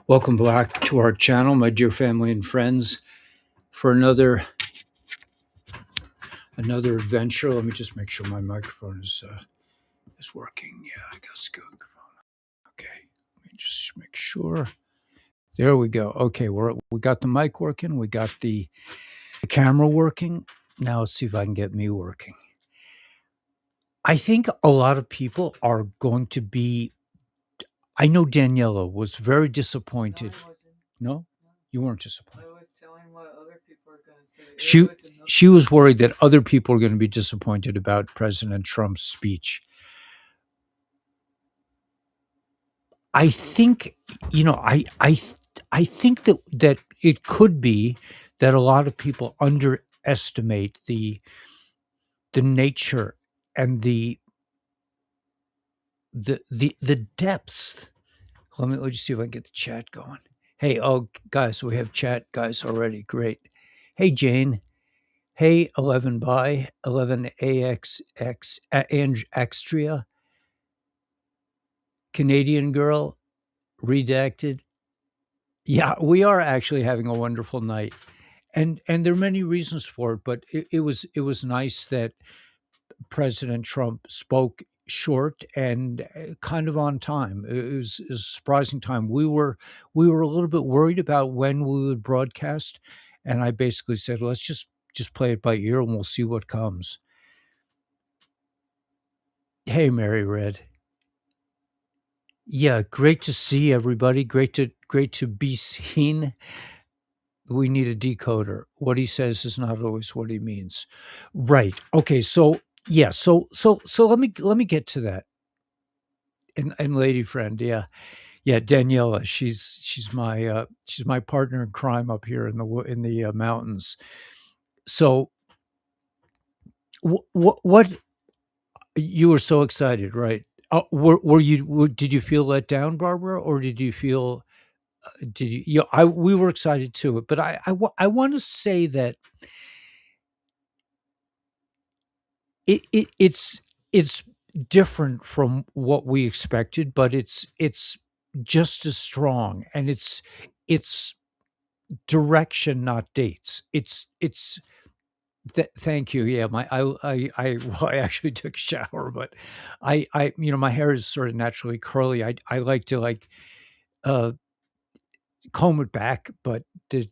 Welcome back to our channel, my dear family and friends, for another adventure. Let me just make sure my microphone is working. Yeah, I got a good microphone. Okay, let me just make sure. There we go. Okay, we got the mic working. We got the camera working. Now let's see if I can get me working. I think a lot of people are going to be. I know Daniela was very disappointed. No, I wasn't. No, No. you weren't disappointed. I was telling what other people are going to say. She was worried that other people are going to be disappointed about President Trump's speech. I think, I think that it could be that a lot of people underestimate the nature and the depths. Let me see if I can get the chat going. Hey, guys, we have chat guys already. Great. Hey, Jane. Hey, 11 by 11 AXX Extria, Canadian girl, redacted. Yeah, we are actually having a wonderful night, and there are many reasons for it. But it was nice that President Trump spoke short and kind of on time. It was a surprising time. We were a little bit worried about when we would broadcast, and I basically said, let's just play it by ear and we'll see what comes. Hey, Mary Red. Yeah, great to see everybody. Great to be seen. We need a decoder. What he says is not always what he means. Right. Okay. So yeah. So let me get to that. And lady friend. Yeah. Yeah. Daniela. She's my partner in crime up here in the mountains. So what you were so excited, right? Did you feel let down, Barbara, or did you feel? Did you? We were excited too, but I want to say that it's different from what we expected, but it's just as strong, and it's direction, not dates. Thank you. Yeah, well, I actually took a shower, but my hair is sort of naturally curly. I like to uh comb it back, but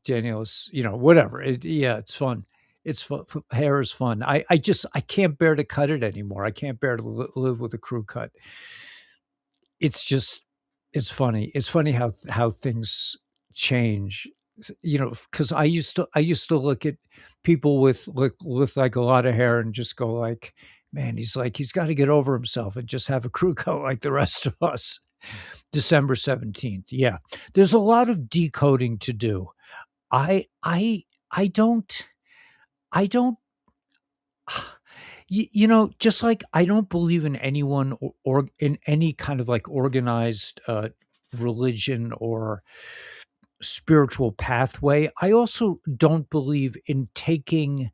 Daniel's, whatever. Yeah, it's fun. It's fun. Hair is fun. I can't bear to cut it anymore. I can't bear to live with a crew cut. It's just, it's funny. It's funny how things change. Because I used to look at people with like a lot of hair and just go like, man, he's got to get over himself and just have a crew cut like the rest of us. December 17th. Yeah. There's a lot of decoding to do. I I I don't just like I don't believe in anyone or in any kind of like organized religion or spiritual pathway. I also don't believe in taking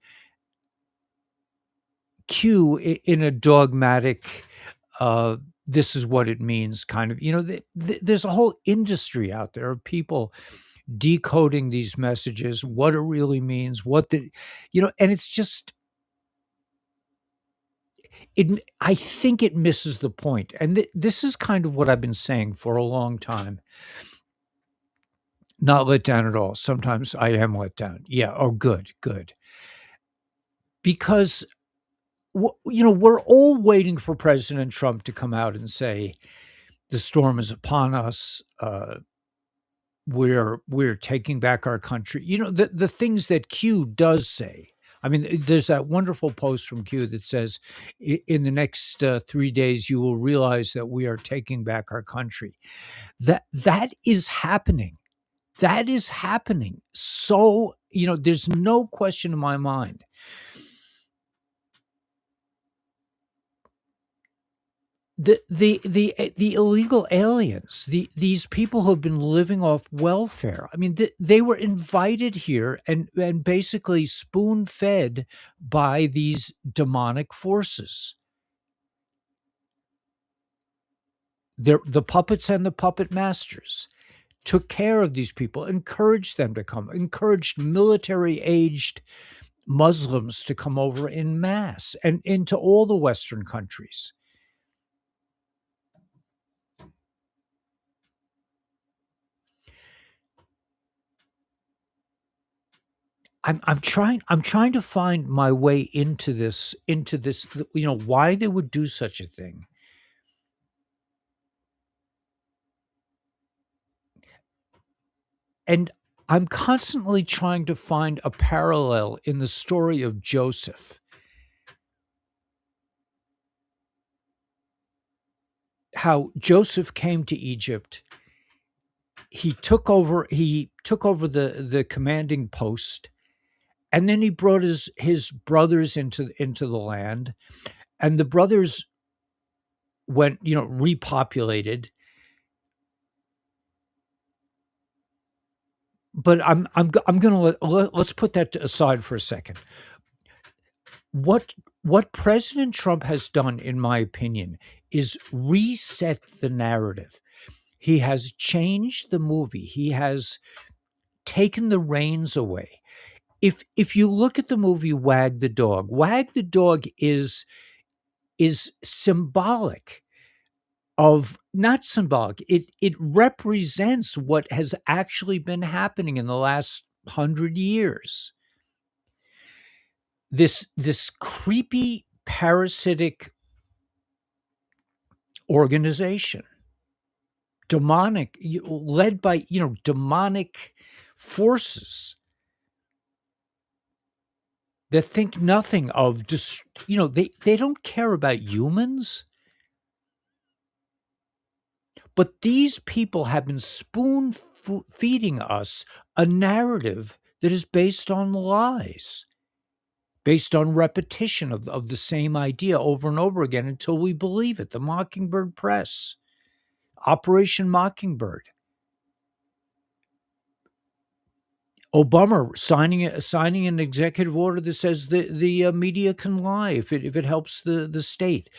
cue in a dogmatic this is what it means kind of. There's a whole industry out there of people decoding these messages, what it really means, and it's just I think it misses the point. And this is kind of what I've been saying for a long time. Not let down at all. Sometimes I am let down. Yeah. Oh, good. Because we're all waiting for President Trump to come out and say the storm is upon us. We're taking back our country. The things that Q does say. I mean, there's that wonderful post from Q that says, In the next 3 days, you will realize that we are taking back our country." That is happening. That is happening. So there's no question in my mind. The illegal aliens, these people who have been living off welfare. I mean, they were invited here and basically spoon fed by these demonic forces. They're the puppets and the puppet masters. took care of these people, encouraged them to come, encouraged military-aged Muslims to come over in mass and into all the Western countries. I'm trying to find my way into this, why they would do such a thing. And I'm constantly trying to find a parallel in the story of Joseph. How Joseph came to Egypt. He took over the commanding post, and then he brought his brothers into the land, and the brothers went, repopulated. But I'm gonna let's put that aside for a second. What President Trump has done, in my opinion, is reset the narrative. He has changed the movie. He has taken the reins away. If you look at the movie Wag the Dog is symbolic of, not symbolic, it represents what has actually been happening in the last 100 years. This creepy parasitic organization, demonic, led by, demonic forces that think nothing of just, they don't care about humans. But these people have been spoon feeding us a narrative that is based on lies, based on repetition of the same idea over and over again until we believe it. The Mockingbird Press, Operation Mockingbird, Obama signing an executive order that says the media can lie if it helps the state.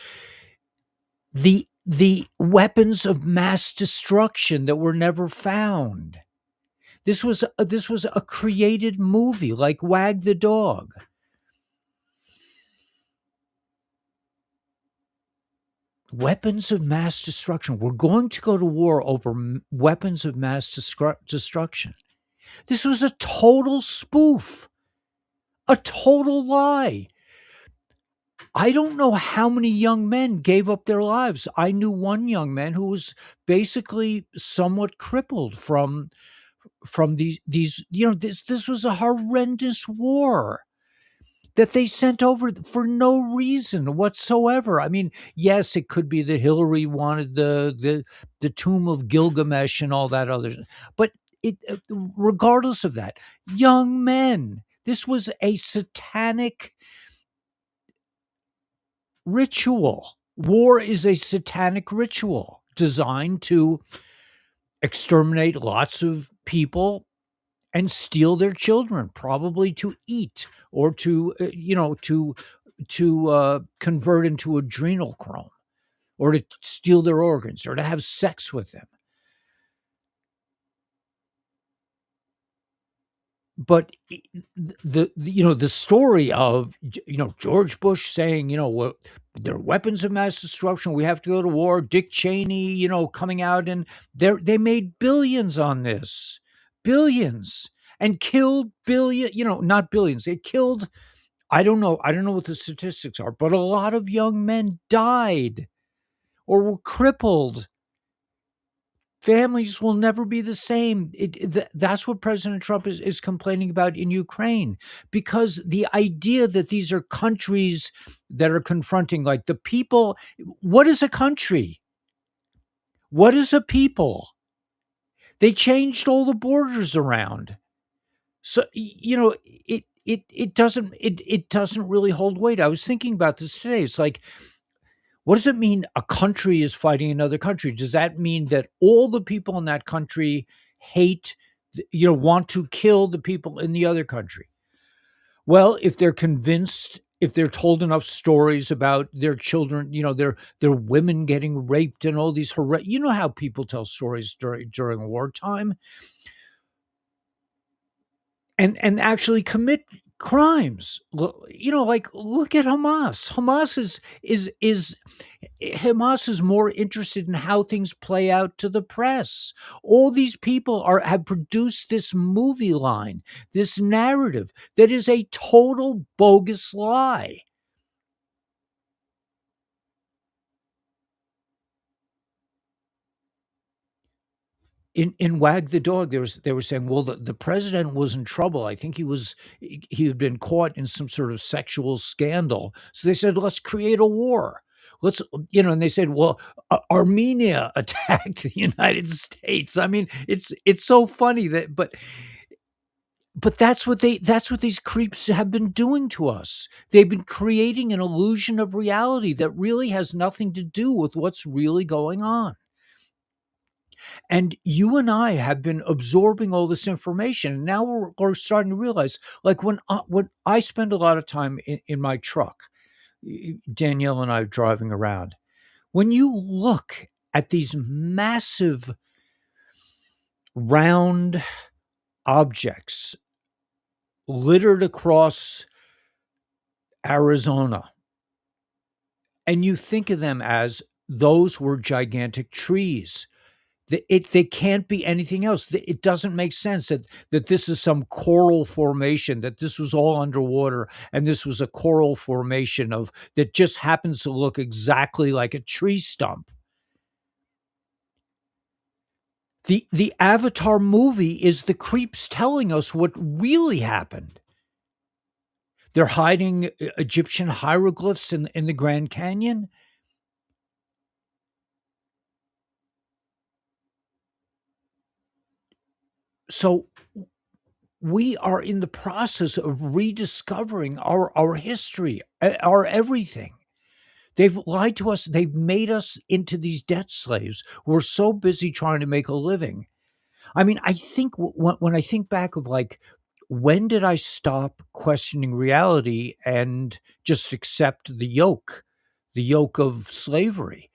The weapons of mass destruction that were never found. This was a created movie like Wag the Dog. Weapons of mass destruction. We're going to go to war over weapons of mass destruction. This was a total spoof, a total lie. I don't know how many young men gave up their lives. I knew one young man who was basically somewhat crippled from these, this was a horrendous war that they sent over for no reason whatsoever. I mean, yes, it could be that Hillary wanted the tomb of Gilgamesh and all that other, but regardless of that, young men, this was a satanic ritual. War is a satanic ritual designed to exterminate lots of people and steal their children, probably to eat or to convert into adrenochrome, or to steal their organs, or to have sex with them. But the story of George Bush saying there are weapons of mass destruction, we have to go to war. Dick Cheney coming out, and they made billions on this, billions, and killed not billions. They killed, I don't know what the statistics are, but a lot of young men died or were crippled. Families will never be the same. That's what President Trump is complaining about in Ukraine, because the idea that these are countries that are confronting, like, the people. What is a country? What is a people? They changed all the borders around. So, it doesn't really hold weight. I was thinking about this today. It's like, what does it mean a country is fighting another country? Does that mean that all the people in that country hate, want to kill the people in the other country? Well, if they're convinced if they're told enough stories about their children, their women getting raped and all these you know how people tell stories during wartime and actually commit crimes. Like look at Hamas. Hamas is more interested in how things play out to the press. All these people have produced this movie line, this narrative that is a total bogus lie. In Wag the Dog, they were saying, well, the president was in trouble. I think he had been caught in some sort of sexual scandal. So they said, let's create a war. And they said, well, Armenia attacked the United States. I mean, it's so funny but that's what these creeps have been doing to us. They've been creating an illusion of reality that really has nothing to do with what's really going on. And you and I have been absorbing all this information. And now we're starting to realize, like when I spend a lot of time in my truck, Danielle and I are driving around. When you look at these massive round objects littered across Arizona, and you think of them as those were gigantic trees. They can't be anything else. It doesn't make sense that this is some coral formation, that this was all underwater, and this was a coral formation that just happens to look exactly like a tree stump. The Avatar movie is the creeps telling us what really happened. They're hiding Egyptian hieroglyphs in the Grand Canyon. So we are in the process of rediscovering our history, our everything. They've lied to us. They've made us into these debt slaves. We're so busy trying to make a living. I mean, I think when I think back of like, when did I stop questioning reality and just accept the yoke of slavery?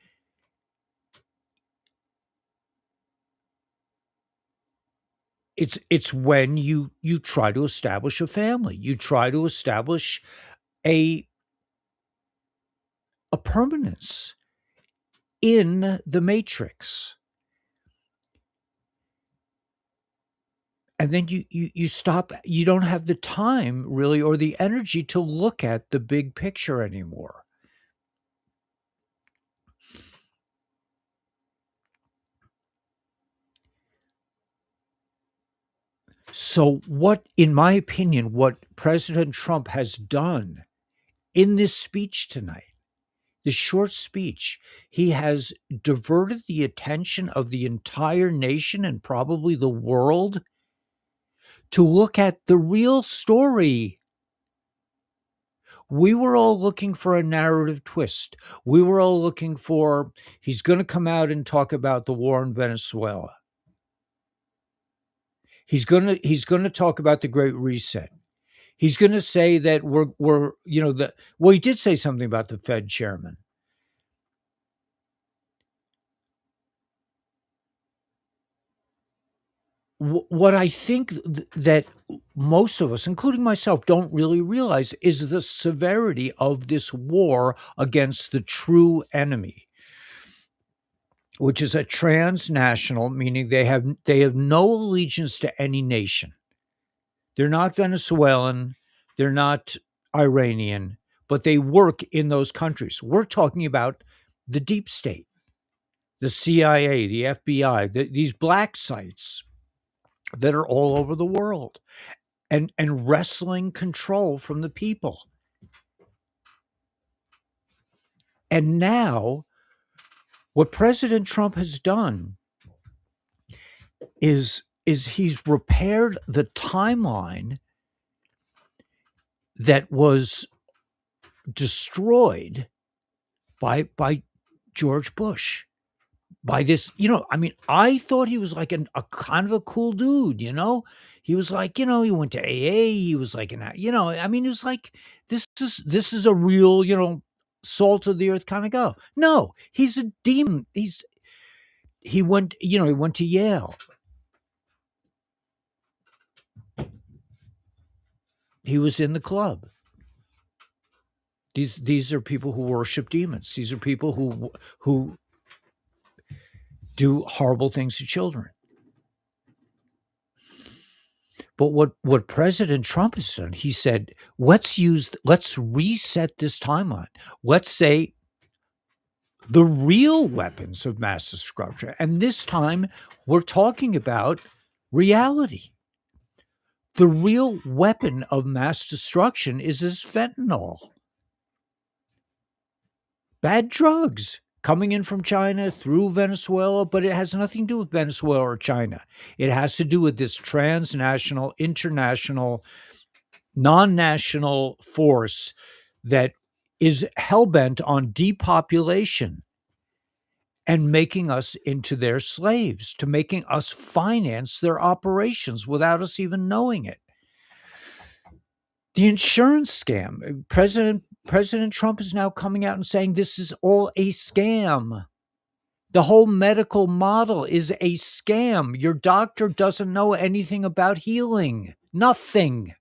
It's when you try to establish a family, you try to establish a permanence in the matrix. And then you stop, you don't have the time really or the energy to look at the big picture anymore. So what, in my opinion, what President Trump has done in this speech tonight, this short speech, he has diverted the attention of the entire nation and probably the world to look at the real story. We were all looking for a narrative twist. We were all looking for, he's going to come out and talk about the war in Venezuela. He's going to talk about the Great Reset. He's going to say that he did say something about the Fed chairman. What I think that most of us, including myself, don't really realize is the severity of this war against the true enemy, which is a transnational, meaning they have no allegiance to any nation. They're not Venezuelan, they're not Iranian, but they work in those countries. We're talking about the deep state, the CIA, the FBI, these black sites that are all over the world and wrestling control from the people. And now what President Trump has done is he's repaired the timeline that was destroyed by George Bush. by this, I mean, I thought he was like a kind of a cool dude, you know? He was like, he went to AA, he was like I mean, he was like, this is a real, salt of the earth kind of guy. No, he's a demon. He went to Yale. He was in the club. These are people who worship demons. These are people who do horrible things to children. But what President Trump has done, he said, let's reset this timeline. Let's say the real weapons of mass destruction. And this time we're talking about reality. The real weapon of mass destruction is this fentanyl. Bad drugs coming in from China through Venezuela, but it has nothing to do with Venezuela or China. It has to do with this transnational, international, non-national force that is hell-bent on depopulation and making us into their slaves, to making us finance their operations without us even knowing it. The insurance scam. President Trump is now coming out and saying this is all a scam. The whole medical model is a scam. Your doctor doesn't know anything about healing. Nothing.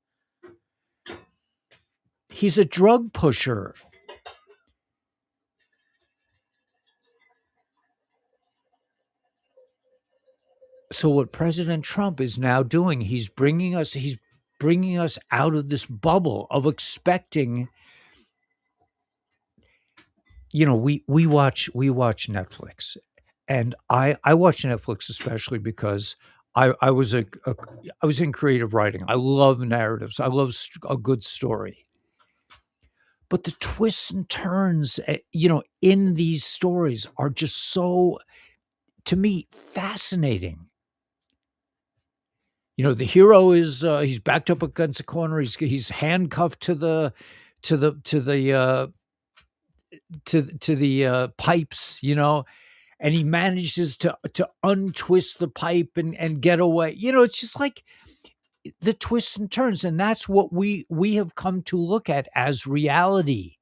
He's a drug pusher. So what President Trump is now doing, he's bringing us out of this bubble of expecting. We watch Netflix, and I watch Netflix especially because I was I was in creative writing. I love narratives. I love a good story. But the twists and turns, in these stories are just so, to me, fascinating. The hero is he's backed up against a corner. He's handcuffed to the to the to the to the pipes, and he manages to untwist the pipe and get away. It's just like the twists and turns, and that's what we have come to look at as reality.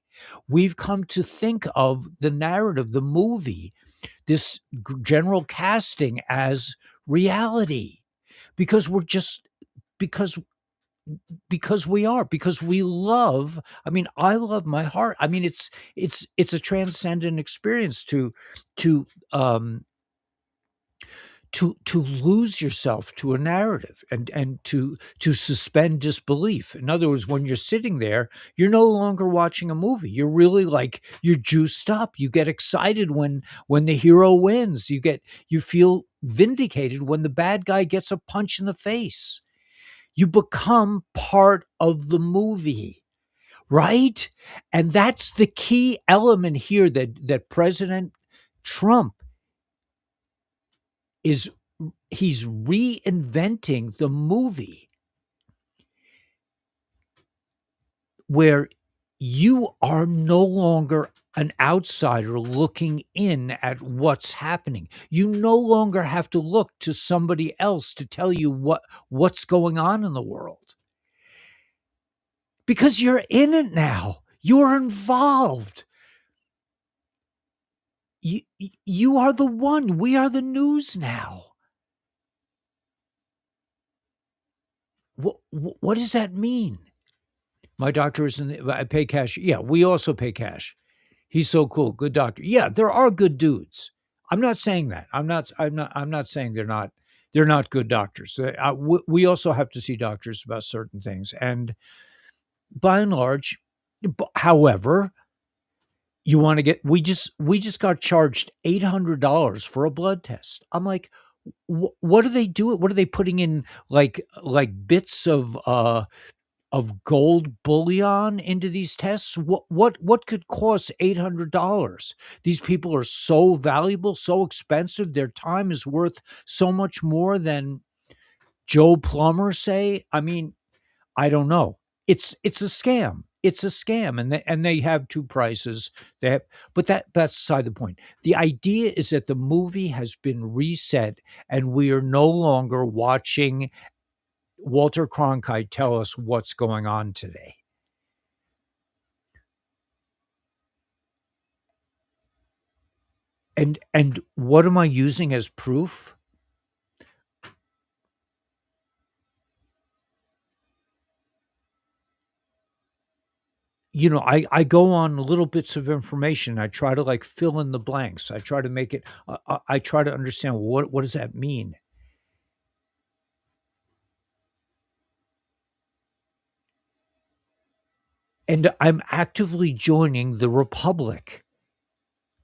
We've come to think of the narrative, the movie, this general casting as reality, because we're just because we love. I mean, I love my heart. I mean, it's a transcendent experience to lose yourself to a narrative and to suspend disbelief. In other words, when you're sitting there, you're no longer watching a movie. You're really like, you're juiced up. You get excited when the hero wins. You feel vindicated when the bad guy gets a punch in the face. You become part of the movie, right? And that's the key element here that President Trump he's reinventing the movie where you are no longer an outsider looking in at what's happening. You no longer have to look to somebody else to tell you what's going on in the world. Because you're in it now. You're involved. You are the one. We are the news now. What does that mean? My doctor I pay cash. Yeah, we also pay cash. He's so cool. Good doctor. Yeah, there are good dudes. I'm not saying that. I'm not saying they're not good doctors. We also have to see doctors about certain things. And by and large, however, you want to get, we just got charged $800 for a blood test. I'm like, what are they doing? What are they putting in like bits of gold bullion into these tests? What could cost $800? These people are so valuable, so expensive. Their time is worth so much more than Joe Plumber, say. I mean, I don't know. It's a scam. it's a scam, and they have 2 prices. They have but that's beside the point. The idea is that the movie has been reset, and we are no longer watching Walter Cronkite tell us what's going on today. And what am I using as proof? I go on little bits of information. I try to, like, fill in the blanks. I try to make it I try to understand what does that mean? And I'm actively joining the Republic.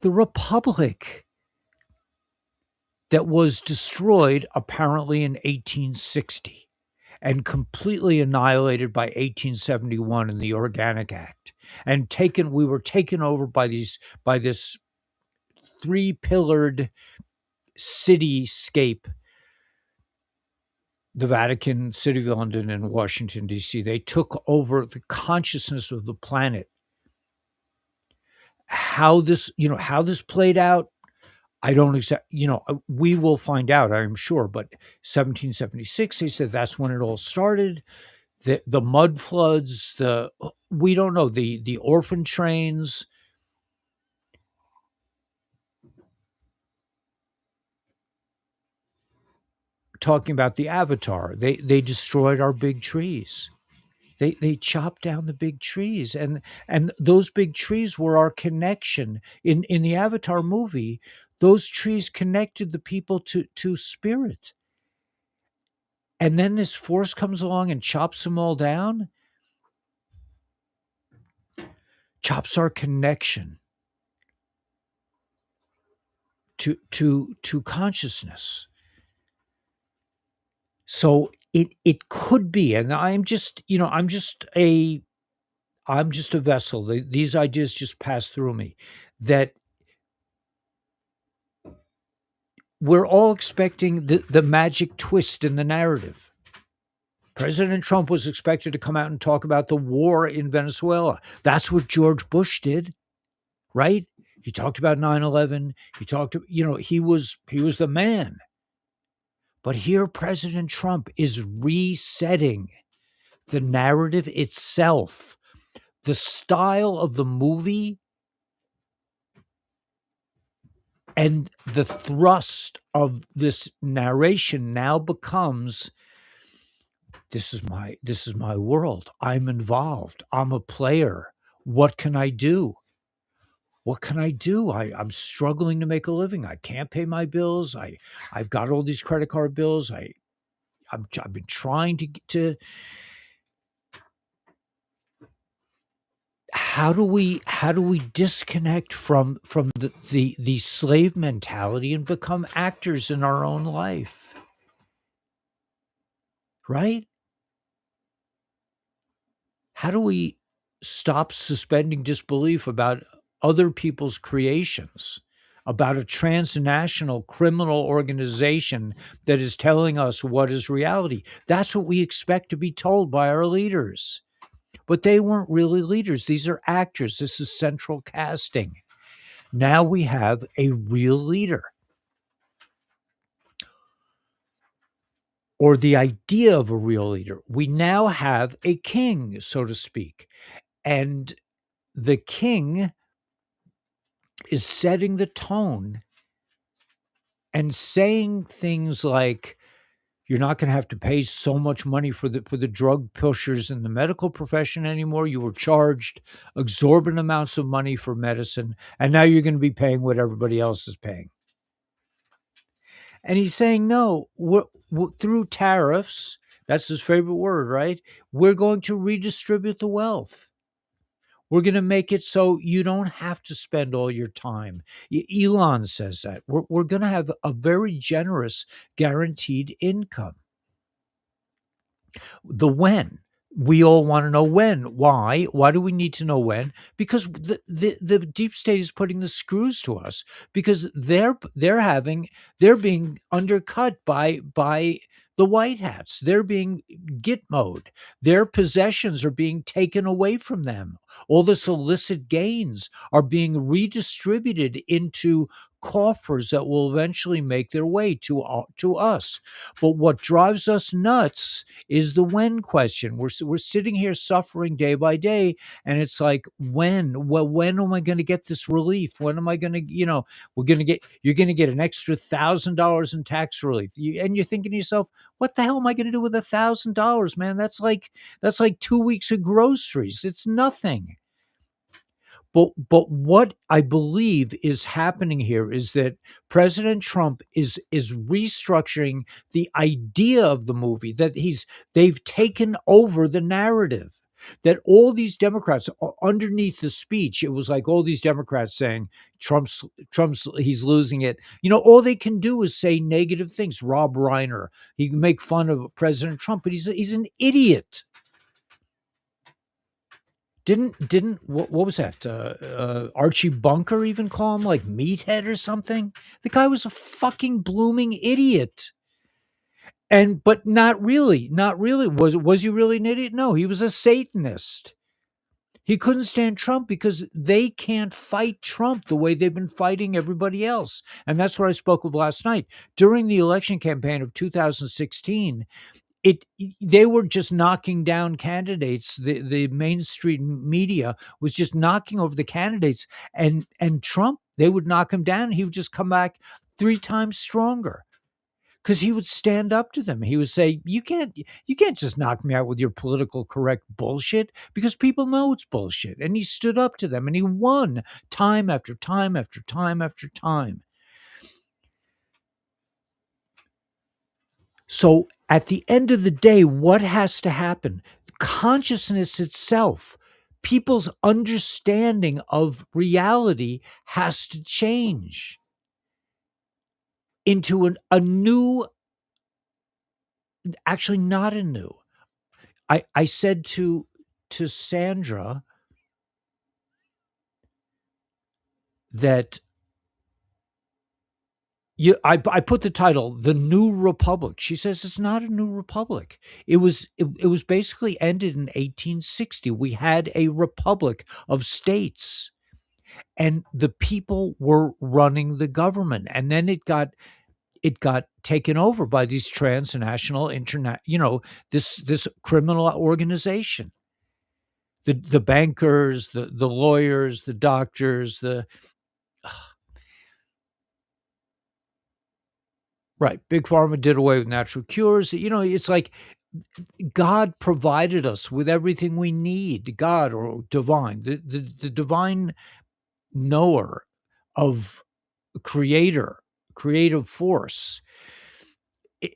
The Republic that was destroyed apparently in 1860 and completely annihilated by 1871 in the Organic Act. And we were taken over by this three-pillared cityscape, the Vatican, City of London, and Washington, D.C. They took over the consciousness of the planet. How this played out, I don't accept, we will find out, I'm sure. But 1776, they said that's when it all started. The mud floods, we don't know, the orphan trains, talking about the Avatar. They destroyed our big trees. They chopped down the big trees, and those big trees were our connection. In the Avatar movie, those trees connected the people to spirit. And then this force comes along and chops them all down, chops our connection to consciousness. So it could be, and I'm just a vessel. These ideas just pass through me, that we're all expecting the magic twist in the narrative. President Trump was expected to come out and talk about the war in Venezuela. That's what George Bush did, right? He talked about 9/11. He was the man. But here President Trump is resetting the narrative itself. The style of the movie and the thrust of this narration now becomes, this is my world. I'm involved. I'm a player. What can I do? What can I do? I'm struggling to make a living. I can't pay my bills. I've got all these credit card bills. I've been trying to. How do we disconnect from the slave mentality and become actors in our own life? Right? How do we stop suspending disbelief about other people's creations, about a transnational criminal organization that is telling us what is reality? That's what we expect to be told by our leaders. But they weren't really leaders. These are actors. This is central casting. Now we have a real leader, or the idea of a real leader. We now have a king, so to speak. And the king is setting the tone and saying things like, you're not going to have to pay so much money for the drug pushers in the medical profession anymore. You were charged exorbitant amounts of money for medicine, and now you're going to be paying what everybody else is paying. And he's saying, no, we're through tariffs, that's his favorite word, right? We're going to redistribute the wealth. We're going to make it so you don't have to spend all your time. Elon says that. We're going to have a very generous guaranteed income. The when. We all want to know when. Why? Why do we need to know when? Because the deep state is putting the screws to us, because they're being undercut by The white hats, they're being gitmoed. Their possessions are being taken away from them. All this illicit gains are being redistributed into coffers that will eventually make their way to us. But what drives us nuts is the when question. We're sitting here suffering day by day, and it's like, when? Well, when am I going to get this relief? When am I going to, you're going to get an extra $1,000 in tax relief. And you're thinking to yourself, what the hell am I going to do with $1,000, man? That's like 2 weeks of groceries. It's nothing. But what I believe is happening here is that President Trump is restructuring the idea of the movie, that they've taken over the narrative. That all these Democrats underneath the speech, it was like all these Democrats saying Trump's he's losing it. All they can do is say negative things. Rob Reiner, he can make fun of President Trump, but he's an idiot. Didn't what was that? Archie Bunker even call him like meathead or something? The guy was a fucking blooming idiot. But not really, not really. Was he really an idiot? No, he was a Satanist. He couldn't stand Trump because they can't fight Trump the way they've been fighting everybody else. And that's what I spoke of last night. During the election campaign of 2016, it they were just knocking down candidates. The mainstream media was just knocking over the candidates, and Trump, they would knock him down and he would just come back 3 times stronger, because he would stand up to them. He would say, you can't just knock me out with your political correct bullshit, because people know it's bullshit. And he stood up to them and he won time after time after time after time. So at the end of the day, what has to happen? Consciousness itself, people's understanding of reality has to change into a new, actually not a new. I said to Sandra that I put the title "The New Republic." She says it's not a new republic. It was basically ended in 1860. We had a republic of states, and the people were running the government, and then it got taken over by these transnational internet, this criminal organization. The bankers, the lawyers, the doctors, right. Big Pharma did away with natural cures. It's like God provided us with everything we need. God, or divine, the divine knower of creative force,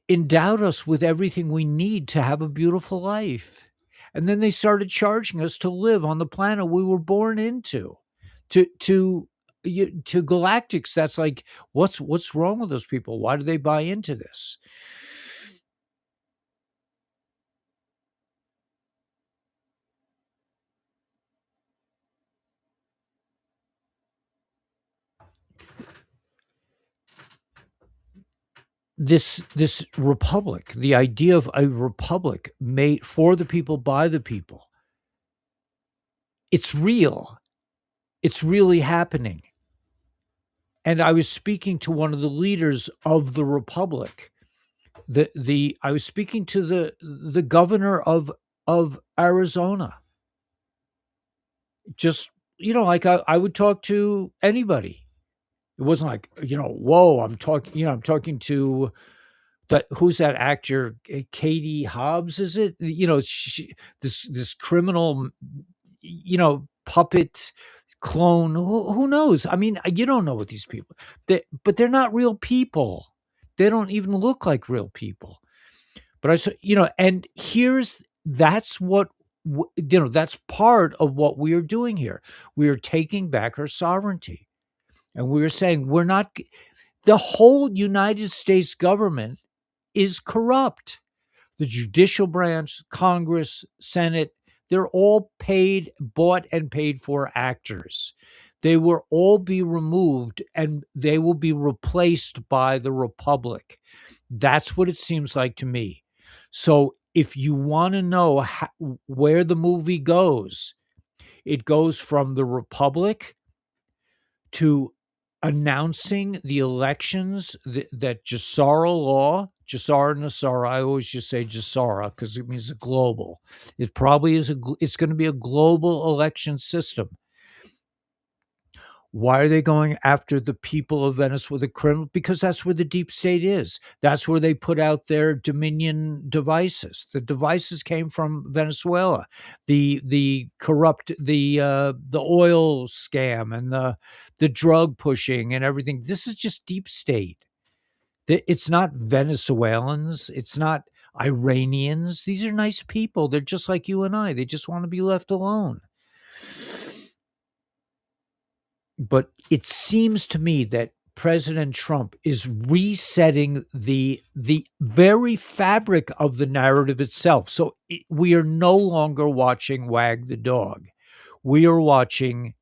endowed us with everything we need to have a beautiful life. And then they started charging us to live on the planet we were born into. To galactics, that's like, what's wrong with those people? Why do they buy into this? This republic, the idea of a republic made for the people by the people, it's real. It's really happening. And I was speaking to one of the leaders of the republic. I was speaking to the governor of Arizona. Just, like I would talk to anybody. It wasn't like, whoa, I'm talking to who's that actor, Katie Hobbs, is it? This criminal, puppet clone. Who knows? I mean, you don't know what these people. But they're not real people. They don't even look like real people. But I said, and that's what that's part of what we are doing here. We are taking back our sovereignty, and we are saying we're not. The whole United States government is corrupt. The judicial branch, Congress, Senate, they're all bought and paid for actors. They will all be removed and they will be replaced by the Republic. That's what it seems like to me. So if you want to know where the movie goes, it goes from the Republic to announcing the elections that Jassara law, Jassara Nassara, I always just say Jassara because it means a global. It probably is it's going to be a global election system. Why are they going after the people of Venezuela, the criminal? Because that's where the deep state is. That's where they put out their Dominion devices. The devices came from Venezuela. The corrupt the oil scam and the drug pushing and everything. This is just deep state. It's not Venezuelans. It's not Iranians. These are nice people. They're just like you and I. They just want to be left alone. But it seems to me that President Trump is resetting the very fabric of the narrative itself. So we are no longer watching Wag the Dog. We are watching.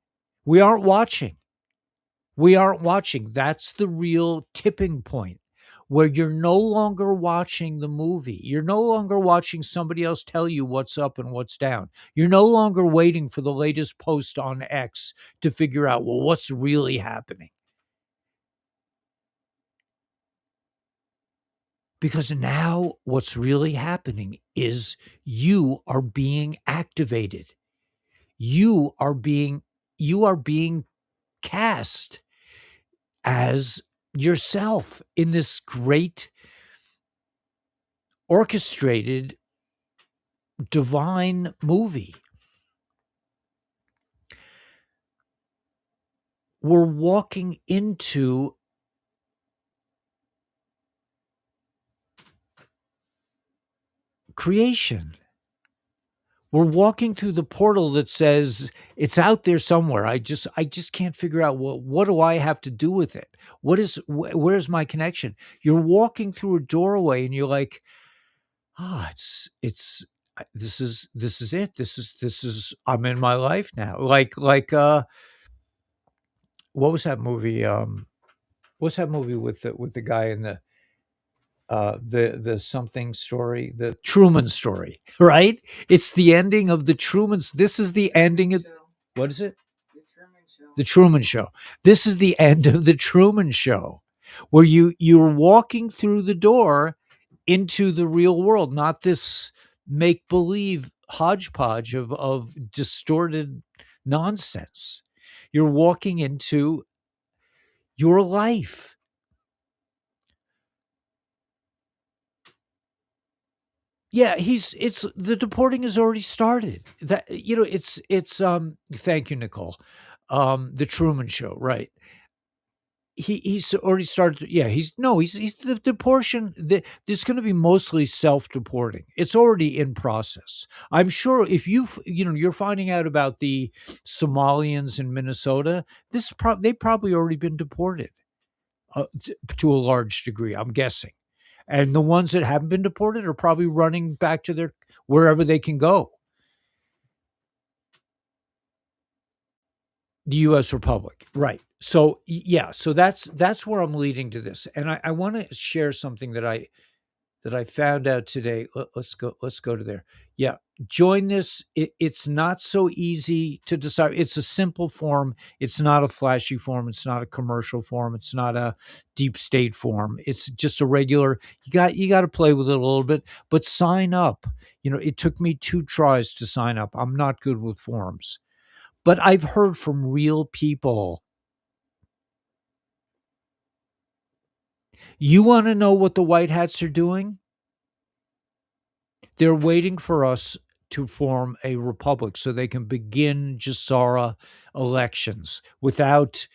We aren't watching. We aren't watching. That's the real tipping point where you're no longer watching the movie. You're no longer watching somebody else tell you what's up and what's down. You're no longer waiting for the latest post on X to figure out, well, what's really happening. Because now what's really happening is you are being activated. You are being cast as yourself in this great orchestrated divine movie. We're walking into creation. We're walking through the portal that says it's out there somewhere. I just can't figure out what do I have to do with it? Where's my connection? You're walking through a doorway and you're like, it's this is it. This is I'm in my life now. Like what was that movie? What's that movie with the guy in the something story, the Truman Story, right? It's the ending of the Truman's. This is the ending of what is it? The Truman Show. The Truman Show. This is the end of the Truman Show, where you're walking through the door into the real world, not this make believe hodgepodge of distorted nonsense. You're walking into your life. Yeah, it's the deporting has already started. That it's thank you, Nicole. The Truman Show, right? He's already started. Yeah, he's the deportation. There's going to be mostly self-deporting. It's already in process. I'm sure if you're finding out about the Somalians in Minnesota, they probably already been deported to a large degree. I'm guessing. And the ones that haven't been deported are probably running back to their wherever they can go. The U.S. Republic, right? So yeah, so that's where I'm leading to this, and I want to share something that I found out today. Let's go to there. Yeah, join this. It's not so easy to decide. It's a simple form. It's not a flashy form. It's not a commercial form. It's not a deep state form. It's just a regular. You got to play with it a little bit, but sign up. It took me 2 tries to sign up. I'm not good with forms, but I've heard from real people. You want to know what the White Hats are doing? They're waiting for us to form a republic so they can begin Jassara elections without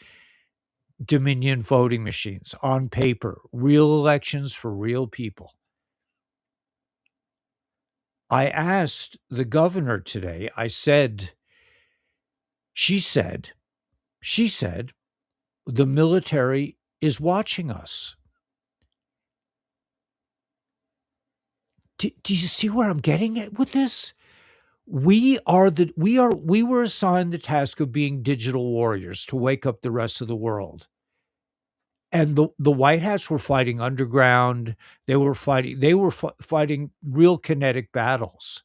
Dominion voting machines, on paper, real elections for real people. I asked the governor today, she said, the military is watching us. Do you see where I'm getting at with this? We were assigned the task of being digital warriors to wake up the rest of the world. And the White Hats were fighting underground. They were fighting real kinetic battles.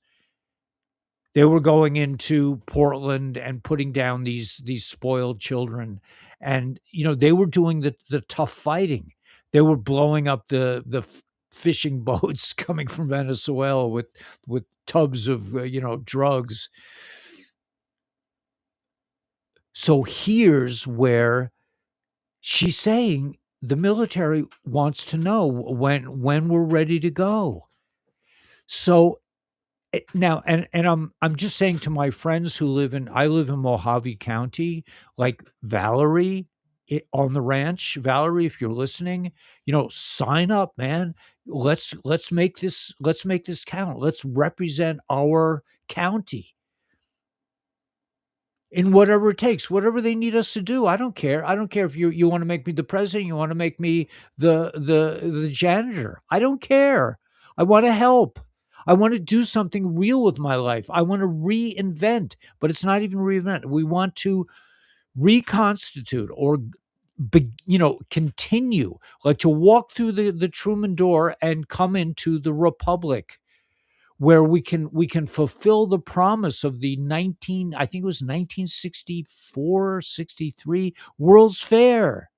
They were going into Portland and putting down these spoiled children, and they were doing the tough fighting. They were blowing up the fishing boats coming from Venezuela with tubs of drugs. So here's where she's saying the military wants to know when we're ready to go. So now, and I'm just saying to my friends who I live in Mojave County, like Valerie on the ranch. Valerie, if you're listening, sign up, man. Let's make this count. Let's represent our county in whatever it takes, whatever they need us to do. I don't care. I don't care if you want to make me the president, you want to make me the janitor. I don't care. I want to help. I want to do something real with my life. I want to reinvent, but it's not even reinvent. We want to reconstitute or continue, like to walk through the Truman door and come into the Republic where we can fulfill the promise of the 19 I think it was 1964, 63 World's Fair.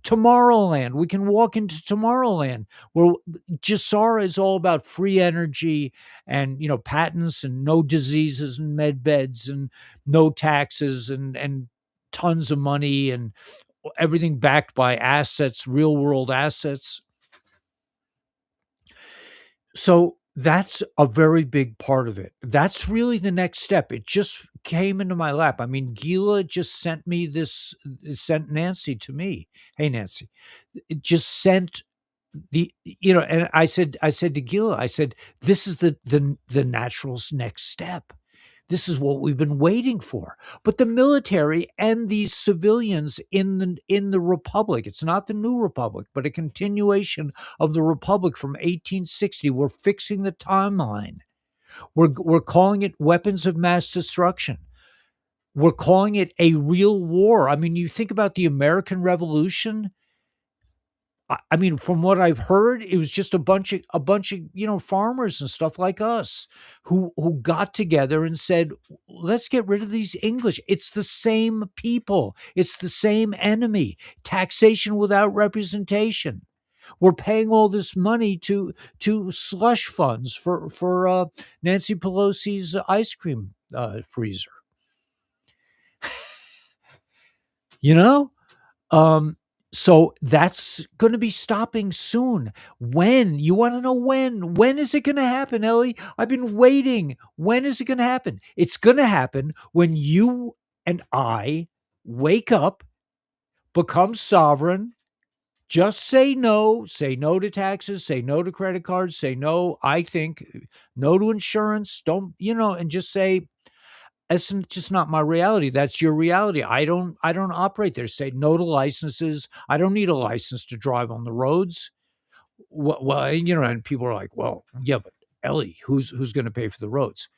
Tomorrowland. We can walk into Tomorrowland where Jasara is all about free energy and patents and no diseases and med beds and no taxes and tons of money and everything backed by assets, real world assets. So that's a very big part of it. That's really the next step. It just came into my lap. I mean, Gila just sent me this, sent Nancy to me. Hey, Nancy, it just sent and I said to Gila, I said, this is the natural next step. This is what we've been waiting for. But the military and these civilians in the republic, it's not the new republic, but a continuation of the republic from 1860. We're fixing the timeline. We're calling it weapons of mass destruction. We're calling it a real war. I mean, you think about the American Revolution. I mean, from what I've heard, it was just a bunch of farmers and stuff like us who got together and said, "Let's get rid of these English. It's the same people. It's the same enemy. Taxation without representation. We're paying all this money to slush funds for Nancy Pelosi's ice cream freezer. You know." Um, so that's going to be stopping soon. When? You want to know when? When is it going to happen, Ellie? I've been waiting. When is it going to happen? It's going to happen when you and I wake up, become sovereign, just say no to taxes, say no to credit cards, say no, I think, no to insurance, don't, and just say, that's just not my reality. That's your reality. I don't operate there. Say no to licenses. I don't need a license to drive on the roads. Well, and people are like, well, yeah, but Ellie, who's going to pay for the roads?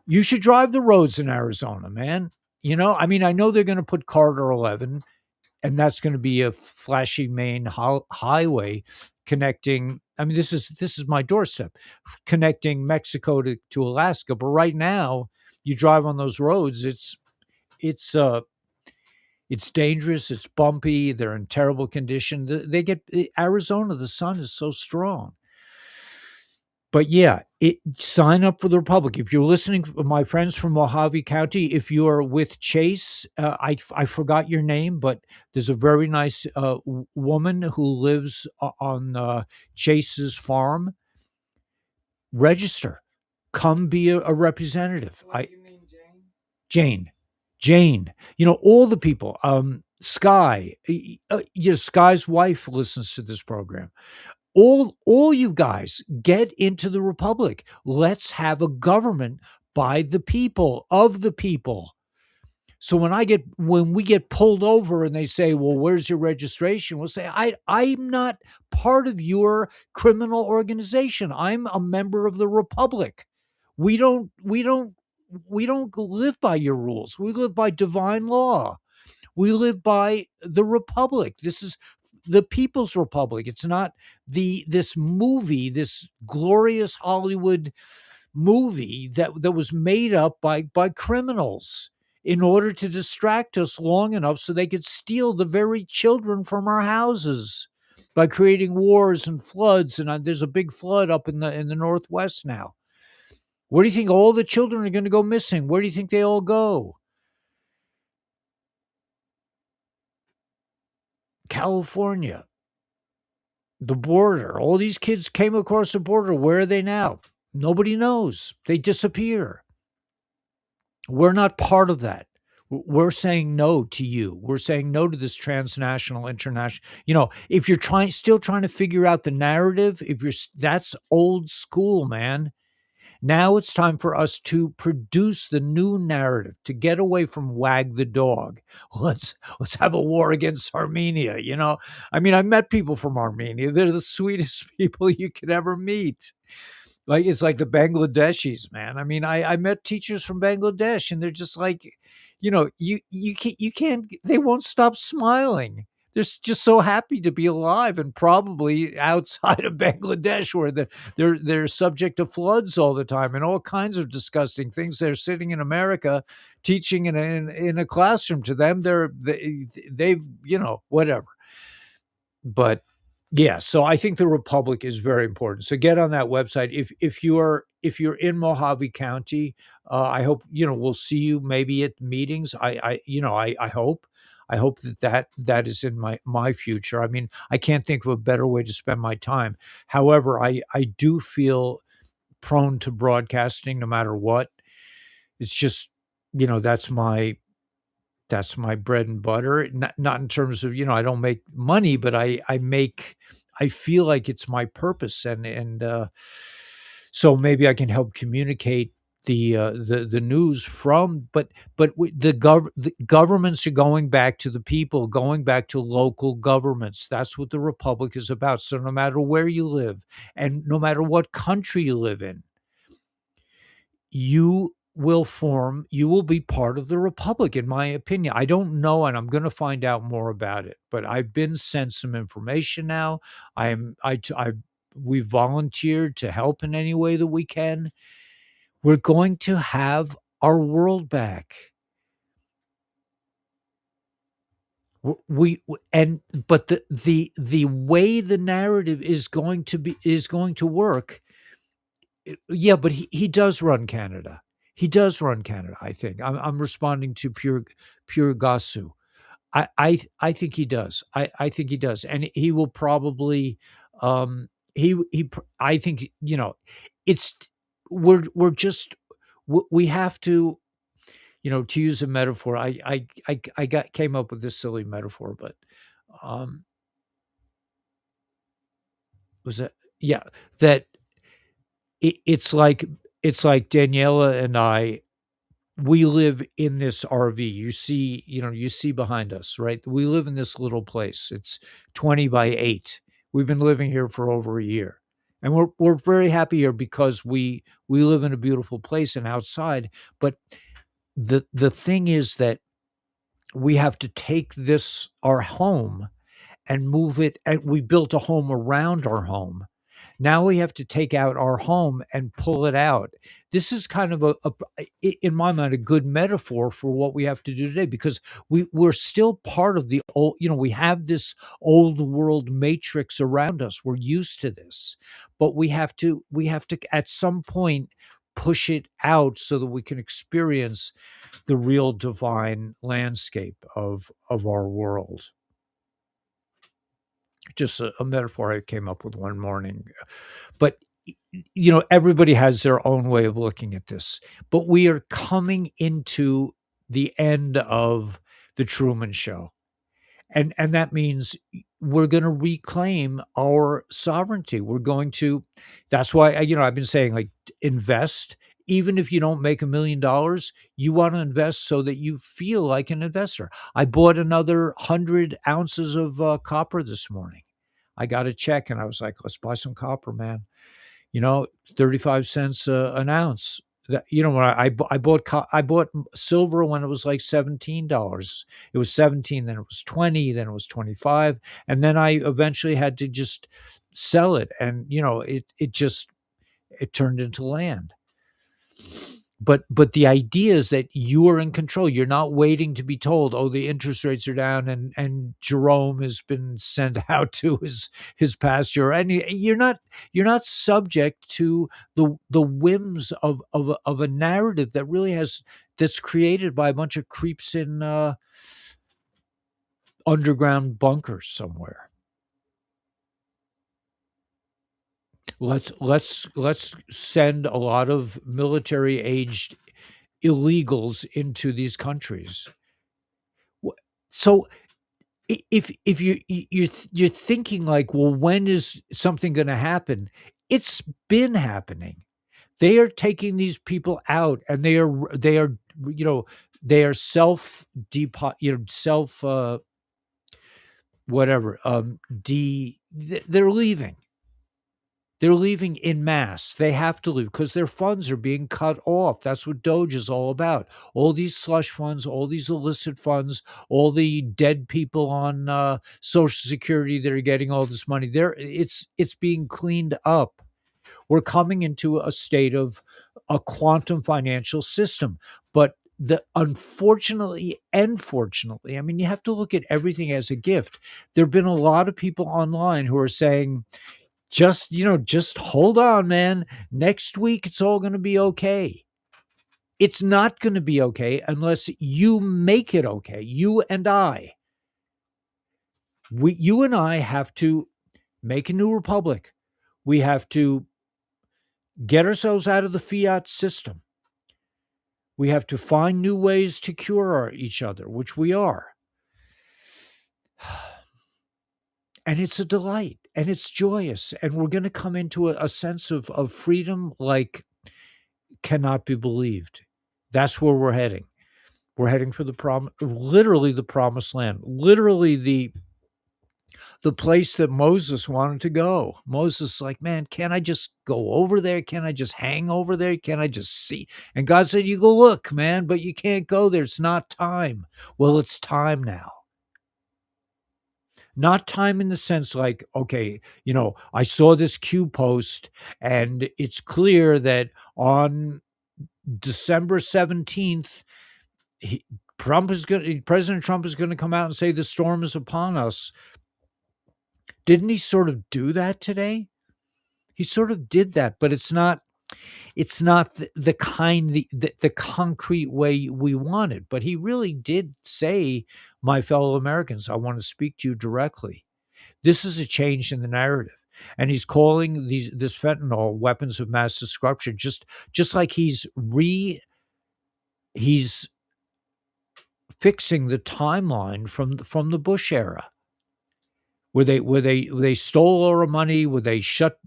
You should drive the roads in Arizona, man. I mean, I know they're going to put Corridor 11, and that's going to be a flashy main highway connecting. I mean, this is my doorstep, connecting Mexico to Alaska. But right now, you drive on those roads, it's it's dangerous, it's bumpy, they're in terrible condition. They get Arizona, the sun is so strong. But yeah, sign up for the Republic. If you're listening, my friends from Mojave County, if you are with Chase, I forgot your name, but there's a very nice woman who lives on Chase's farm. Register, come be a representative. What, you mean Jane? Jane, Jane, all the people. Sky, Sky's wife listens to this program. All you guys get into the Republic. Let's have a government by the people, of the people. So when we get pulled over and they say, well, where's your registration? We'll say, I'm not part of your criminal organization. I'm a member of the Republic. We don't live by your rules. We live by divine law. We live by the Republic. the People's Republic. It's not this movie, this glorious Hollywood movie that was made up by criminals in order to distract us long enough so they could steal the very children from our houses by creating wars and floods. And there's a big flood up in the Northwest now. Where do you think all the children are going to go missing? Where do you think they all go? California, the border. All these kids came across the border. Where are they now? Nobody knows. They disappear. We're not part of that. We're saying no to you. We're saying no to this transnational, international. If you're still trying to figure out the narrative, that's old school, man. Now it's time for us to produce the new narrative, to get away from wag the dog. Let's have a war against Armenia. I mean, I met people from Armenia. They're the sweetest people you could ever meet. It's like the Bangladeshis, man. I mean, I met teachers from Bangladesh, and they're just like, you can't. They won't stop smiling. They're just so happy to be alive, and probably outside of Bangladesh, where they're subject to floods all the time and all kinds of disgusting things. They're sitting in America, teaching in a classroom. To them, they've whatever. But yeah, so I think the Republic is very important. So get on that website. If you're in Mojave County, I hope we'll see you maybe at meetings. I hope. I hope that is in my future. I mean, I can't think of a better way to spend my time. However, I do feel prone to broadcasting no matter what. It's just, that's my bread and butter. Not in terms of, I don't make money, but I feel like it's my purpose. And so maybe I can help communicate the news the governments are going back to the people, going back to local governments. That's what the Republic is about. So no matter where you live and no matter what country you live in, you will be part of the Republic, in my opinion. I don't know, and I'm going to find out more about it, but I've been sent some information now. We volunteered to help in any way that we can. We're going to have our world back. But the way the narrative is going to work. Yeah, but he does run Canada. He does run Canada, I think. I'm responding to Pure Gasu. I think he does. I think he does. And he will probably I think, it's we're just we have to, to use a metaphor. I came up with this silly metaphor, but was that yeah, that it's like Daniela and I, we live in this RV. You see behind us, right? We live in this little place. It's 20 by 8. We've been living here for over a year. And we're very happy here because we live in a beautiful place and outside. But the thing is that we have to take our home, and move it, and we built a home around our home. Now we have to take out our home and pull it out. This is kind of in my mind, a good metaphor for what we have to do today, because we're still part of the old, we have this old world matrix around us. We're used to this, but we have to at some point push it out so that we can experience the real divine landscape of our world. Just a metaphor I came up with one morning. But everybody has their own way of looking at this. But we are coming into the end of the Truman Show. And that means we're going to reclaim our sovereignty. That's why I've been saying, like, invest. Even if you don't make $1 million, you want to invest so that you feel like an investor. I bought another 100 ounces of copper this morning. I got a check and I was like, let's buy some copper, man. 35 cents an ounce. when I bought silver when it was like $17. It was 17, then it was 20, then it was 25, and then I eventually had to just sell it, and it turned into land. But the idea is that you are in control. You're not waiting to be told, "Oh, the interest rates are down, and Jerome has been sent out to his pasture," and you're not subject to the whims of a narrative that's created by a bunch of creeps in underground bunkers somewhere. Let's send a lot of military aged illegals into these countries. So if you're thinking like, well, when is something going to happen? It's been happening. They are taking these people out, and they are you know they are self depot self whatever they're leaving. They're leaving in mass. They have to leave because their funds are being cut off. That's what Doge is all about. All these slush funds, all these illicit funds, all the dead people on Social Security that are getting all this money. It's being cleaned up. We're coming into a state of a quantum financial system. But unfortunately and fortunately, I mean, you have to look at everything as a gift. There have been a lot of people online who are saying, just hold on, man. Next week, it's all going to be okay. It's not going to be okay unless you make it okay. You and I have to make a new republic. We have to get ourselves out of the fiat system. We have to find new ways to cure each other, which we are. And it's a delight, and it's joyous, and we're going to come into a sense of freedom like cannot be believed. That's where we're heading. We're heading for literally the promised land, literally the place that Moses wanted to go. Moses is like, man, can't I just go over there? Can't I just hang over there? Can't I just see? And God said, you go look, man, but you can't go there. It's not time. Well, it's time now. Not time in the sense like, okay, I saw this Q post, and it's clear that on December 17th, President Trump is going to come out and say the storm is upon us. Didn't he sort of do that today? He sort of did that, but it's not the concrete way we wanted. But he really did say, my fellow Americans, I want to speak to you directly. This is a change in the narrative. And he's calling this fentanyl weapons of mass destruction, just like he's fixing the timeline from the Bush era, where they stole all our money, where they shut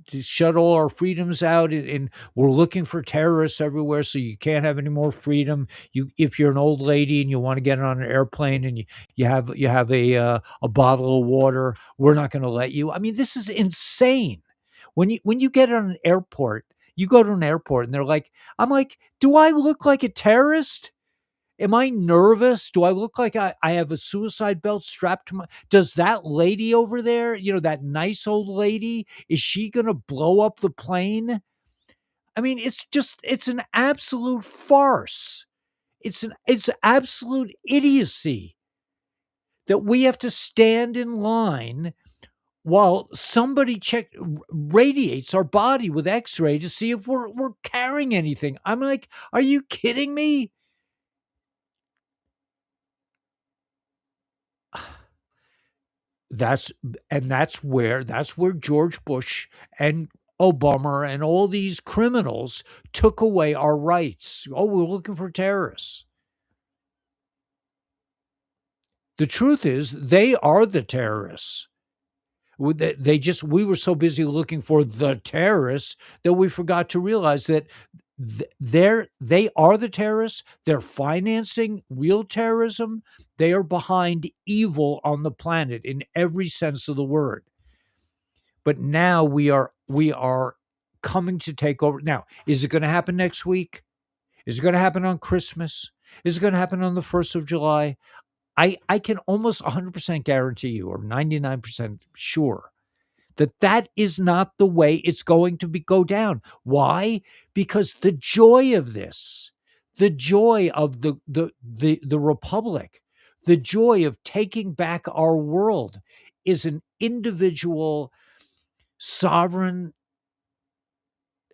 all our freedoms out, and we're looking for terrorists everywhere, so you can't have any more freedom. If you're an old lady and you want to get on an airplane and you have a bottle of water, we're not going to let you. I mean, this is insane. When you get on an airport, you go to an airport and I'm like, do I look like a terrorist? Am I nervous? Do I look like I have a suicide belt strapped to does that lady over there, that nice old lady, is she going to blow up the plane? I mean, it's an absolute farce. It's absolute idiocy that we have to stand in line while somebody radiates our body with X-ray to see if we're carrying anything. I'm like, are you kidding me? That's where George Bush and Obama and all these criminals took away our rights. Oh, we're looking for terrorists. The truth is, they are the terrorists. We were so busy looking for the terrorists that we forgot to realize that they are the terrorists. They're financing real terrorism. They are behind evil on the planet in every sense of the word. But now we are coming to take over. Now, is it going to happen next week? Is it going to happen on Christmas? Is it going to happen on the 1st of July? I can almost 100% guarantee you, or 99% sure, that that is not the way it's going to go down. Why? Because the joy of this, the joy of the republic, the joy of taking back our world is an individual sovereign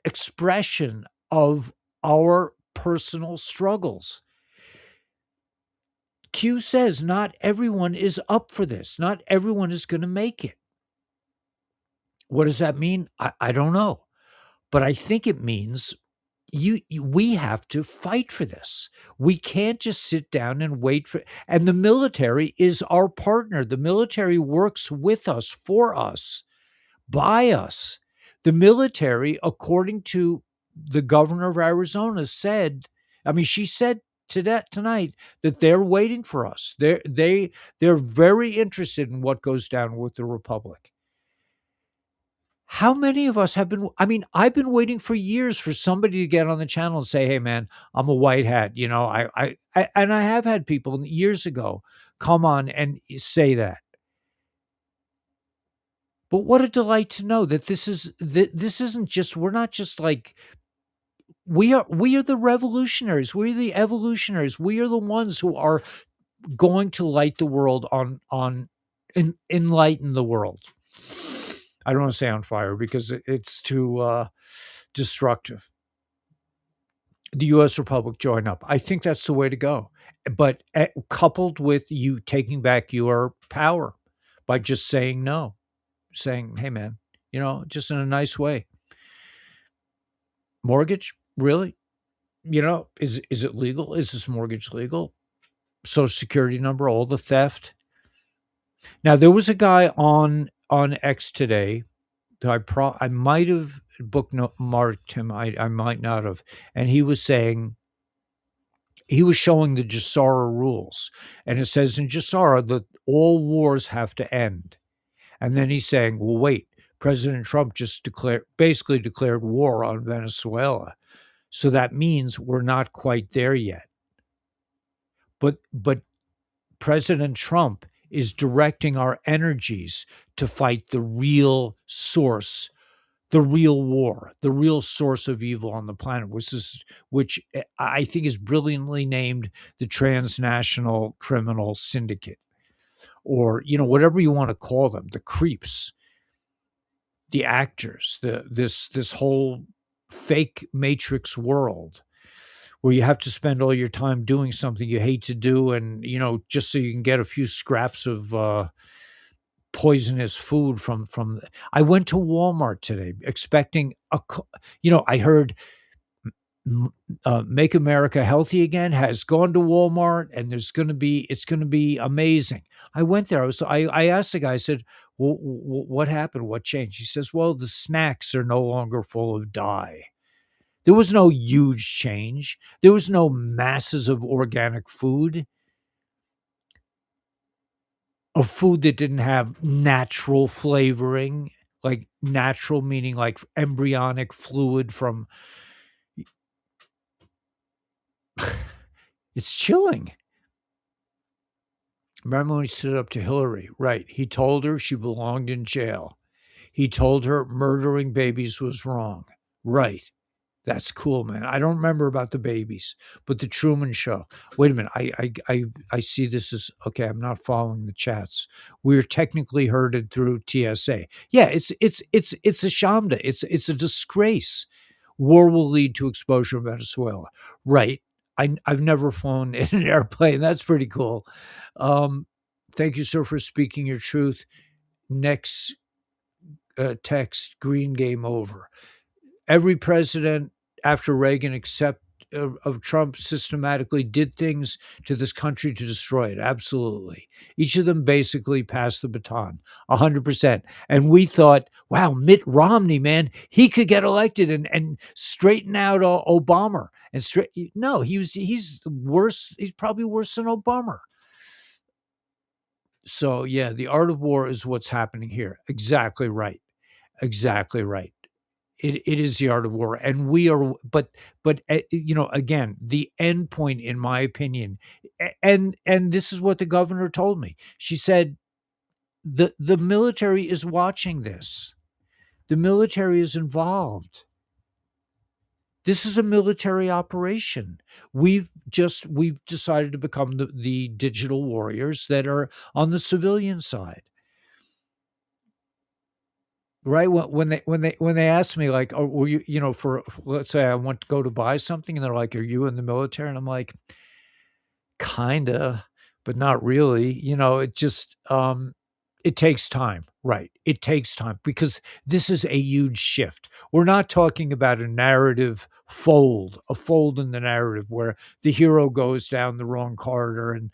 expression of our personal struggles. Q says not everyone is up for this. Not everyone is going to make it. What does that mean? I don't know. But I think it means we have to fight for this. We can't just sit down and wait for, and the military is our partner. The military works with us, for us, by us. The military, according to the governor of Arizona, said, I mean, she said tonight that they're waiting for us. They're very interested in what goes down with the Republic. How many of us have been? I mean, I've been waiting for years for somebody to get on the channel and say, "Hey, man, I'm a white hat." You know, and I have had people years ago come on and say that. But what a delight to know that this isn't just, we're not just like, we are the revolutionaries, we're the evolutionaries, we are the ones who are going to light the world enlighten the world. I don't want to say on fire because it's too destructive. The U.S. Republic join up. I think that's the way to go. But coupled with you taking back your power by just saying no, saying, "Hey, man, just in a nice way. Mortgage, really? Is it legal? Is this mortgage legal? Social security number, all the theft." Now there was a guy on X today that I might have bookmarked him. I might not have, and he was saying, he was showing the Jassara rules, and it says in Jassara that all wars have to end. And then he's saying, well, wait, President Trump just basically declared war on Venezuela. So that means we're not quite there yet. But President Trump is directing our energies to fight the real source, the real war, the real source of evil on the planet, which I think is brilliantly named the Transnational Criminal Syndicate, or whatever you want to call them, the creeps, the actors, this whole fake matrix world where you have to spend all your time doing something you hate to do, and just so you can get a few scraps of poisonous food from I went to Walmart today expecting I heard Make America Healthy Again has gone to Walmart, and it's going to be amazing. I went there. I asked the guy, I said, well, what happened? What changed? He says, well, the snacks are no longer full of dye. There was no huge change. There was no masses of organic food, of food that didn't have natural flavoring, like natural meaning like embryonic fluid from. It's chilling. Remember when he stood up to Hillary? Right. He told her she belonged in jail. He told her murdering babies was wrong. Right. That's cool, man. I don't remember about the babies, but the Truman Show. Wait a minute. I see this as okay. I'm not following the chats. We're technically herded through TSA. Yeah, it's a shamda. It's a disgrace. War will lead to exposure of Venezuela. Right. I've never flown in an airplane. That's pretty cool. Thank you, sir, for speaking your truth. Next text: green game over. Every president after Reagan, except of Trump, systematically did things to this country to destroy it. Absolutely. Each of them basically passed the baton 100%. And we thought, wow, Mitt Romney, man, he could get elected and straighten out Obama. No, he's worse. He's probably worse than Obama. So yeah, the art of war is what's happening here. Exactly right. Exactly right. It is the art of war, and we are. But again, the end point, in my opinion, and this is what the governor told me. She said the military is watching this. The military is involved. This is a military operation. We've decided to become the digital warriors that are on the civilian side. Right, when they ask me, like, "Oh, were you," for let's say I want to go to buy something, and they're like, "Are you in the military?" And I'm like, "Kinda, but not really." It takes time, right? It takes time because this is a huge shift. We're not talking about a fold in the narrative where the hero goes down the wrong corridor, and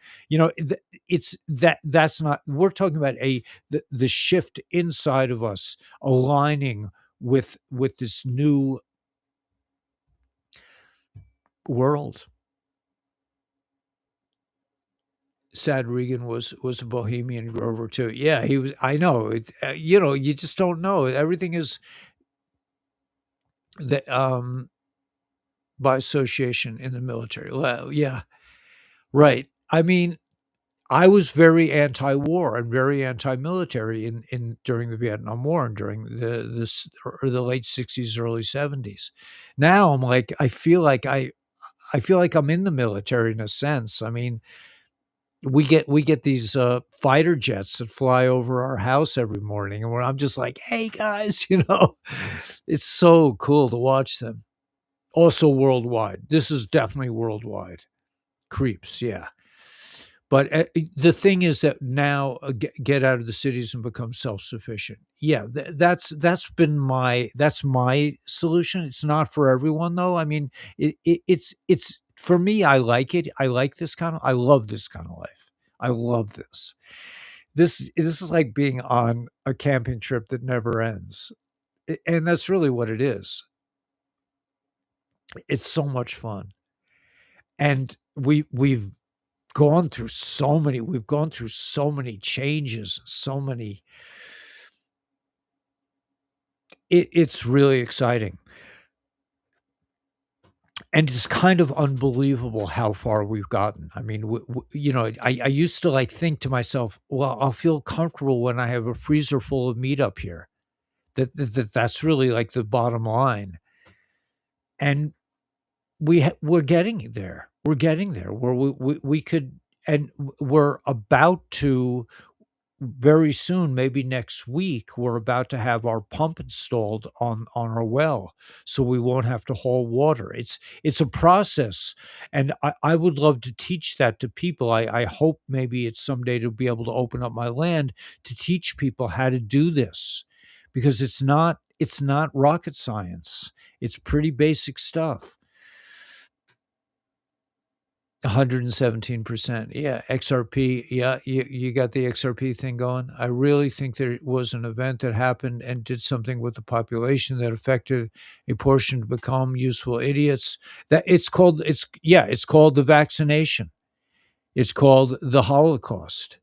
it's that's not. We're talking about the shift inside of us aligning with this new world. Sad Regan was a Bohemian Grover too. Yeah, he was. I know. You just don't know. Everything is the by association in the military. Well, yeah, right. I mean, I was very anti-war and very anti-military in during the Vietnam War and during the late 60s, early 70s. Now I'm like, I feel like I'm in the military in a sense. I mean, we get these fighter jets that fly over our house every morning, and where I'm just like, hey guys, it's so cool to watch them. Also worldwide. This is definitely worldwide. Creeps, yeah. But the thing is that now get out of the cities and become self-sufficient. Yeah, that's my solution. It's not for everyone though. I mean, it's for me. I like it. I love this kind of life. I love this. This is like being on a camping trip that never ends, and that's really what it is. It's so much fun, and we've gone through so many changes, so many. It's really exciting, and it's kind of unbelievable how far we've gotten. I mean, I used to like think to myself, well, I'll feel comfortable when I have a freezer full of meat up here. That's really like the bottom line, and we're getting there. We're getting there where we could, and we're about to very soon, maybe next week, we're about to have our pump installed on our well, so we won't have to haul water. It's a process, and I would love to teach that to people. I hope maybe it's someday to be able to open up my land to teach people how to do this, because it's not rocket science. It's pretty basic stuff. 117%. Yeah, XRP. Yeah, you got the XRP thing going. I really think there was an event that happened and did something with the population that affected a portion to become useful idiots. It's called the vaccination. It's called the Holocaust.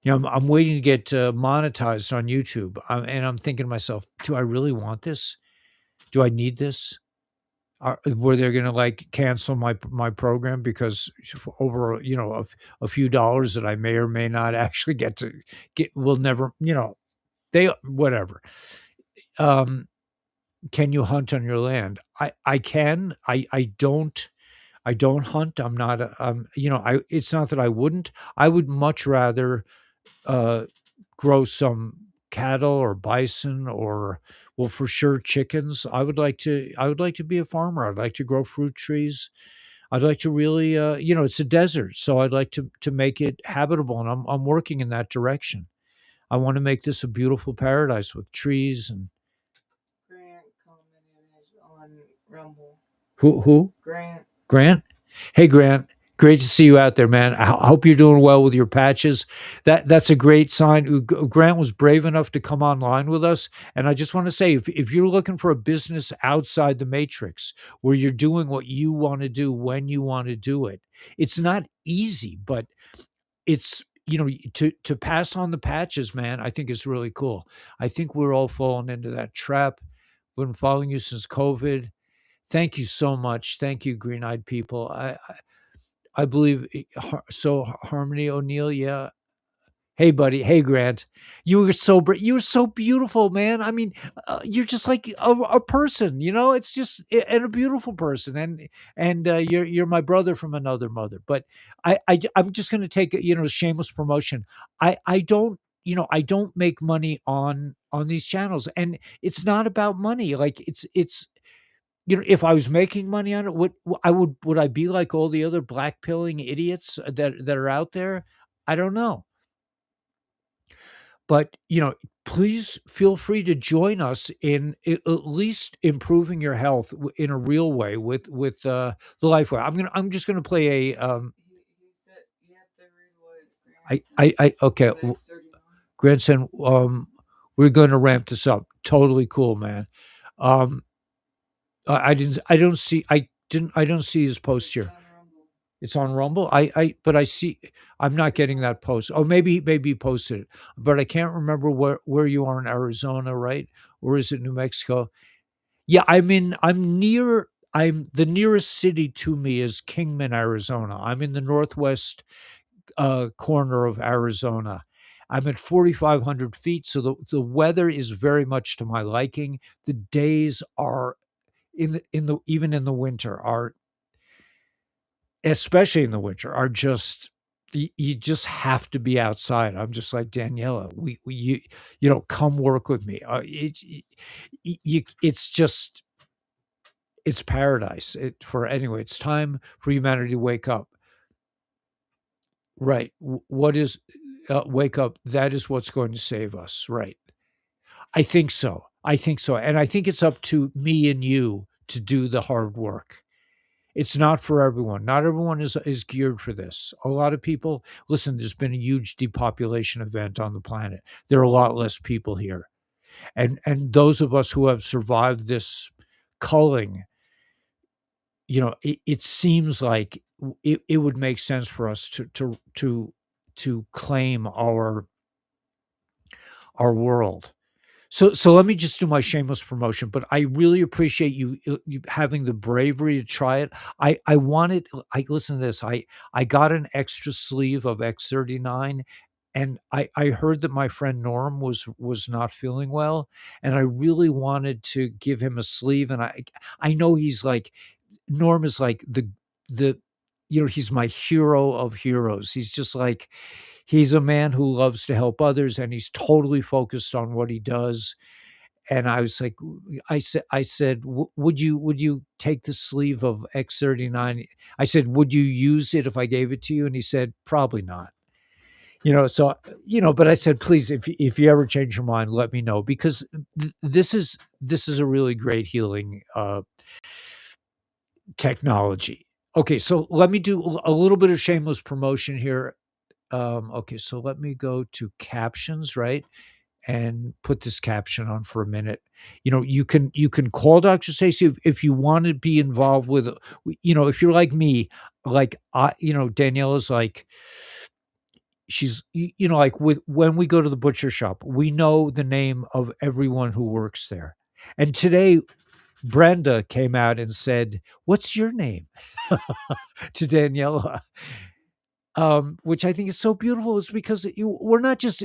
I'm waiting to get monetized on YouTube, and I'm thinking to myself, do I really want this? Do I need this? Were they gonna, like, cancel my program because over, a few dollars that I may or may not actually get will never, they whatever. Um, can you hunt on your land? I can. I don't hunt. I'm not a, I it's not that I wouldn't. I would much rather uh, grow some cattle or bison or, well, for sure, chickens. I would like to be a farmer. I'd like to grow fruit trees. I'd like to really, it's a desert, so I'd like to make it habitable, and I'm working in that direction. I want to make this a beautiful paradise with trees and Grant commented on Rumble. who? Grant. Grant? Hey, Grant. Great to see you out there, man. I hope you're doing well with your patches. That's a great sign. Grant was brave enough to come online with us, and I just want to say, if you're looking for a business outside the matrix where you're doing what you want to do when you want to do it, it's not easy, but to pass on the patches, man, I think is really cool. I think we're all falling into that trap. Been following you since COVID. Thank you so much. Thank you, Green Eyed People. I believe so. Harmony O'Neill, yeah. Hey, buddy. Hey, Grant. You were so beautiful, man. I mean, you're just like a person. It's just and a beautiful person. And you're my brother from another mother. But I'm just going to take shameless promotion. I don't I don't make money on these channels, and it's not about money. Like it's if I was making money on it, would I be like all the other black pilling idiots that are out there? I don't know. But, please feel free to join us in at least improving your health in a real way with the LifeWay. I'm just gonna play a, He said you have to read what Grant said. okay, The X39. grandson, we're gonna ramp this up. Totally cool, man. Um, I don't see his post It's here. on Rumble. It's on Rumble. But I see. I'm not getting that post. Oh, maybe he posted it, but I can't remember where you are in Arizona, right? Or is it New Mexico? Yeah, I'm near. I'm the nearest city to me is Kingman, Arizona. I'm in the northwest corner of Arizona. I'm at 4,500 feet, so the weather is very much to my liking. The days are in the even in the winter are especially in the winter, are just you just have to be outside. I'm just like Daniela. Come work with me. It's just it's paradise. Anyway, it's time for humanity to wake up. Right. What is wake up? That is what's going to save us. Right. I think so. I think so, and I think it's up to me and you to do the hard work. It's not for everyone. Not everyone is geared for this. A lot of people, listen, there's been a huge depopulation event on the planet. There are a lot less people here. And those of us who have survived this culling, it seems like it would make sense for us to claim our world. So let me just do my shameless promotion, but I really appreciate you having the bravery to try it. I wanted I listen to this. I got an extra sleeve of X39, and I heard that my friend Norm was not feeling well, and I really wanted to give him a sleeve, and I know he's like Norm is like the he's my hero of heroes. He's just like he's a man who loves to help others, and he's totally focused on what he does. And I was like, I said, would you take the sleeve of X39? I said, would you use it if I gave it to you? And he said, probably not. So but I said, please, if you ever change your mind, let me know, because this is a really great healing technology. Okay, so let me do a little bit of shameless promotion here. Okay, so let me go to captions, right? And put this caption on for a minute. You can call Dr. Stacey if you want to be involved with, if you're like me, like Daniela's like, she's, like when we go to the butcher shop, we know the name of everyone who works there. And today, Brenda came out and said, "What's your name?" to Daniela, which I think is so beautiful. Is because we're not just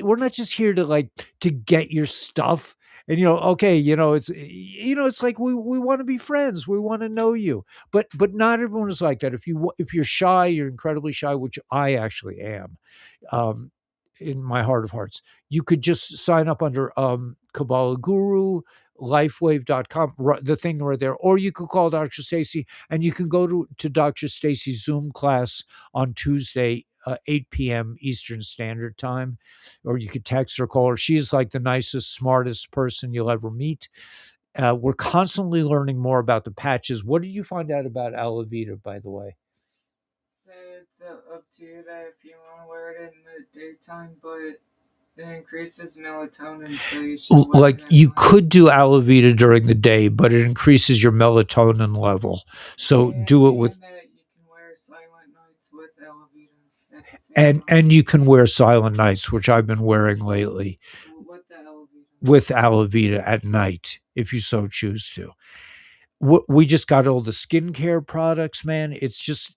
here to to get your stuff. And okay, it's like we want to be friends. We want to know you, but not everyone is like that. If you're shy, you're incredibly shy, which I actually am. Um, in my heart of hearts, you could just sign up under Kabbalah Guru, lifewave.com, the thing right there, or you could call Dr. Stacy, and you can go to Dr. Stacy's Zoom class on Tuesday, 8 p.m. Eastern Standard Time, or you could text or call her. She's like the nicest, smartest person you'll ever meet. We're constantly learning more about the patches. What did you find out about Alavita, by the way? It's up to you that if you want to wear it in the daytime, but it increases melatonin, so you should wear Like it at you night. could do Alavita during the day, but it increases your melatonin level. So And do it with. that you can wear silent nights with Alavita. same and much. you can wear Silent Nights, which I've been wearing lately, What the Alavita? with aloe vera at night if you so choose to. We just got all the skincare products, man. It's just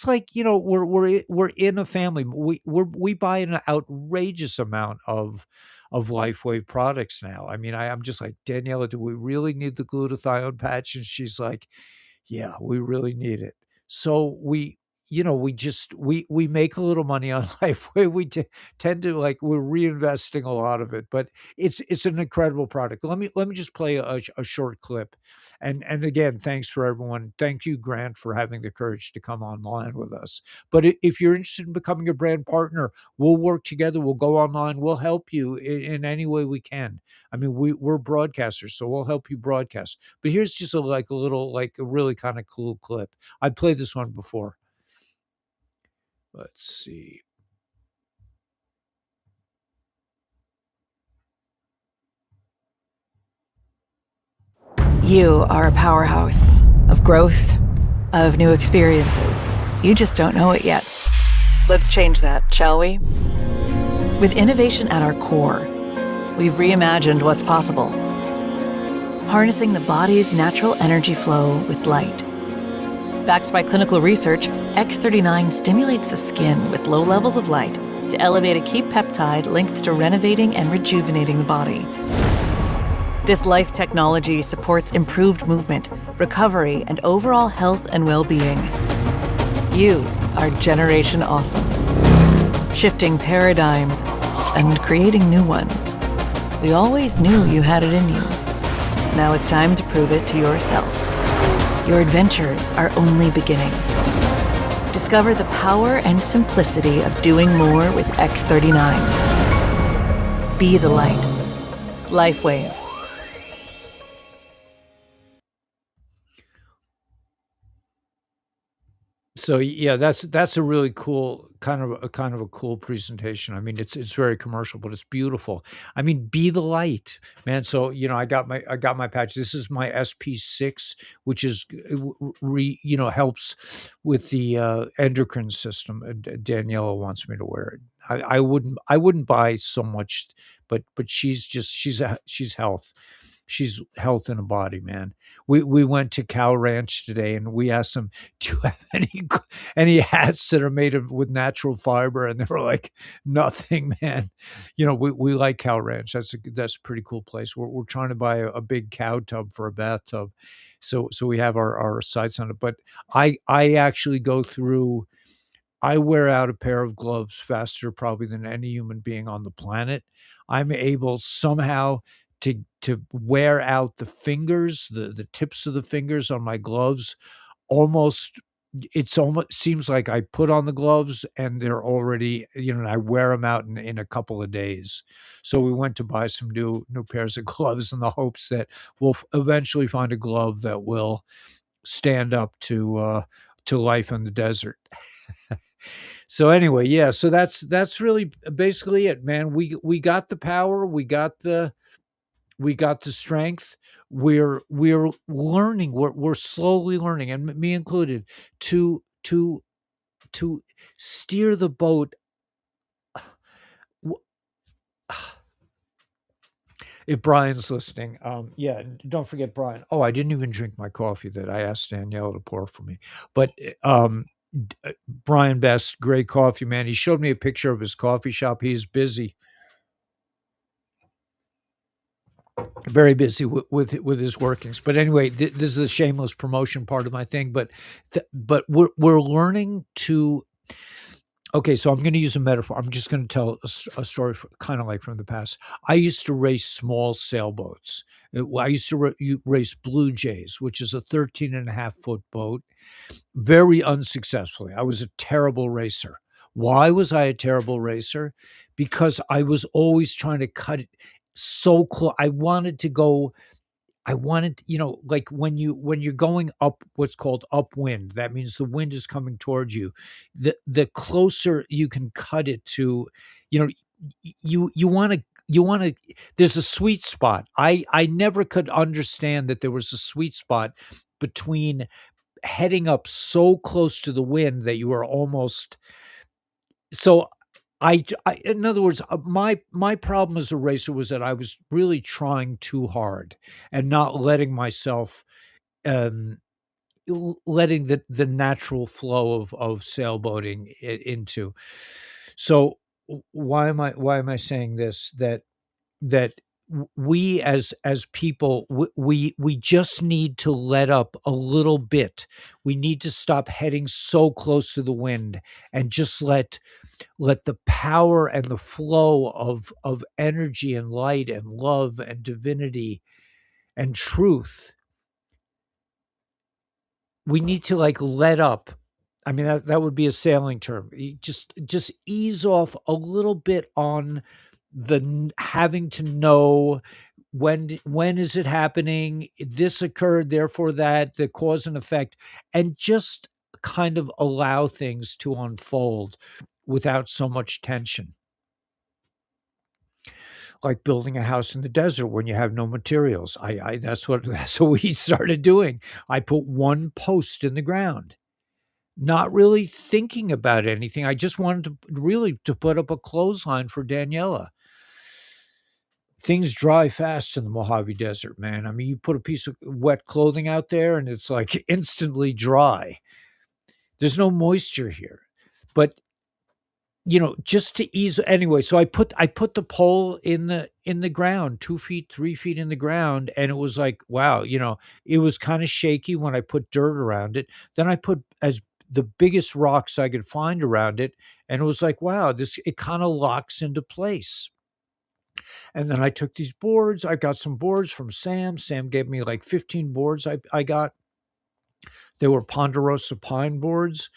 like, we're in a family. We buy an outrageous amount of LifeWave products now. I mean, I'm just like, Daniela, do we really need the glutathione patch? And she's like, yeah, we really need it. So we make a little money on LifeWave. Tend to, like, we're reinvesting a lot of it, but it's an incredible product. Let me just play a short clip, and again, thanks for everyone. Thank you, Grant, for having the courage to come online with us. But if you're interested in becoming a brand partner, we'll work together. We'll go online. We'll help you in any way we can. I mean, we're broadcasters, so we'll help you broadcast. But here's just a little, like, a really kind of cool clip. I played this one before. Let's see. You are a powerhouse of growth, of new experiences. You just don't know it yet. Let's change that, shall we? With innovation at our core, we've reimagined what's possible. Harnessing the body's natural energy flow with light. Backed by clinical research, X39 stimulates the skin with low levels of light to elevate a key peptide linked to renovating and rejuvenating the body. This life technology supports improved movement, recovery, and overall health and well-being. You are Generation Awesome. Shifting paradigms and creating new ones. We always knew you had it in you. Now it's time to prove it to yourself. Your adventures are only beginning. Discover the power and simplicity of doing more with X39. Be the light. LifeWave. So yeah, that's a really cool kind of a cool presentation. I mean, it's very commercial, but it's beautiful. I mean, be the light, man. So I got my patch. This is my SP6, which is helps with the endocrine system. Daniela wants me to wear it. I wouldn't buy so much, but she's health. She's health in a body, man. We went to Cow Ranch today, and we asked them, "Do you have any hats that are made of with natural fiber?" And they were like, "Nothing, man." We like Cow Ranch. That's a pretty cool place. We're trying to buy a big cow tub for a bathtub, so we have our sights on it. But I actually go through. I wear out a pair of gloves faster probably than any human being on the planet. I'm able somehow to wear out the fingers, the tips of the fingers on my gloves almost. It's almost seems like I put on the gloves and they're already, and I wear them out in a couple of days. So we went to buy some new pairs of gloves in the hopes that we'll eventually find a glove that will stand up to life in the desert. So anyway, yeah, so that's really basically it, man. We got the power, we got the strength. We're learning. We're slowly learning, and me included, to to steer the boat. If Brian's listening, yeah, don't forget Brian. Oh, I didn't even drink my coffee that I asked Danielle to pour for me. But Brian Best, great coffee man. He showed me a picture of his coffee shop. He's busy, very busy with his workings. But anyway, this is a shameless promotion part of my thing. But we're learning to. Okay, so I'm going to use a metaphor. I'm just going to tell a story kind of like from the past. I used to race small sailboats. I used to race Blue Jays, which is a 13 and a half foot boat, very unsuccessfully. I was a terrible racer. Why was I a terrible racer? Because I was always trying to cut it so close. I wanted, like when you're going up what's called upwind, that means the wind is coming towards you. The closer you can cut it to, you know, you want to there's a sweet spot. I never could understand that there was a sweet spot between heading up so close to the wind that you were almost so in other words, my problem as a racer was that I was really trying too hard and not letting myself, um, letting the natural flow of sailboating into. So why am I saying this? That we as people, we just need to let up a little bit. We need to stop heading so close to the wind and just let the power and the flow of energy and light and love and divinity and truth. We need to like let up. I mean, that would be a sailing term. Just ease off a little bit on having to know when is it happening, this occurred, therefore that, the cause and effect, and just kind of allow things to unfold without so much tension. Like building a house in the desert when you have no materials. I that's what we started doing. I put one post in the ground, not really thinking about anything. I just wanted to put up a clothesline for Daniela. Things dry fast in the Mojave Desert, man. I mean, you put a piece of wet clothing out there and it's like instantly dry. There's no moisture here. But just to ease anyway, so I put the pole in the ground, 2 feet, 3 feet in the ground, and it was like, wow, it was kind of shaky when I put dirt around it. Then I put as the biggest rocks I could find around it, and it was like, wow, it kind of locks into place. And then I took these boards. I got some boards from Sam. Sam gave me like 15 boards I got. They were Ponderosa pine boards,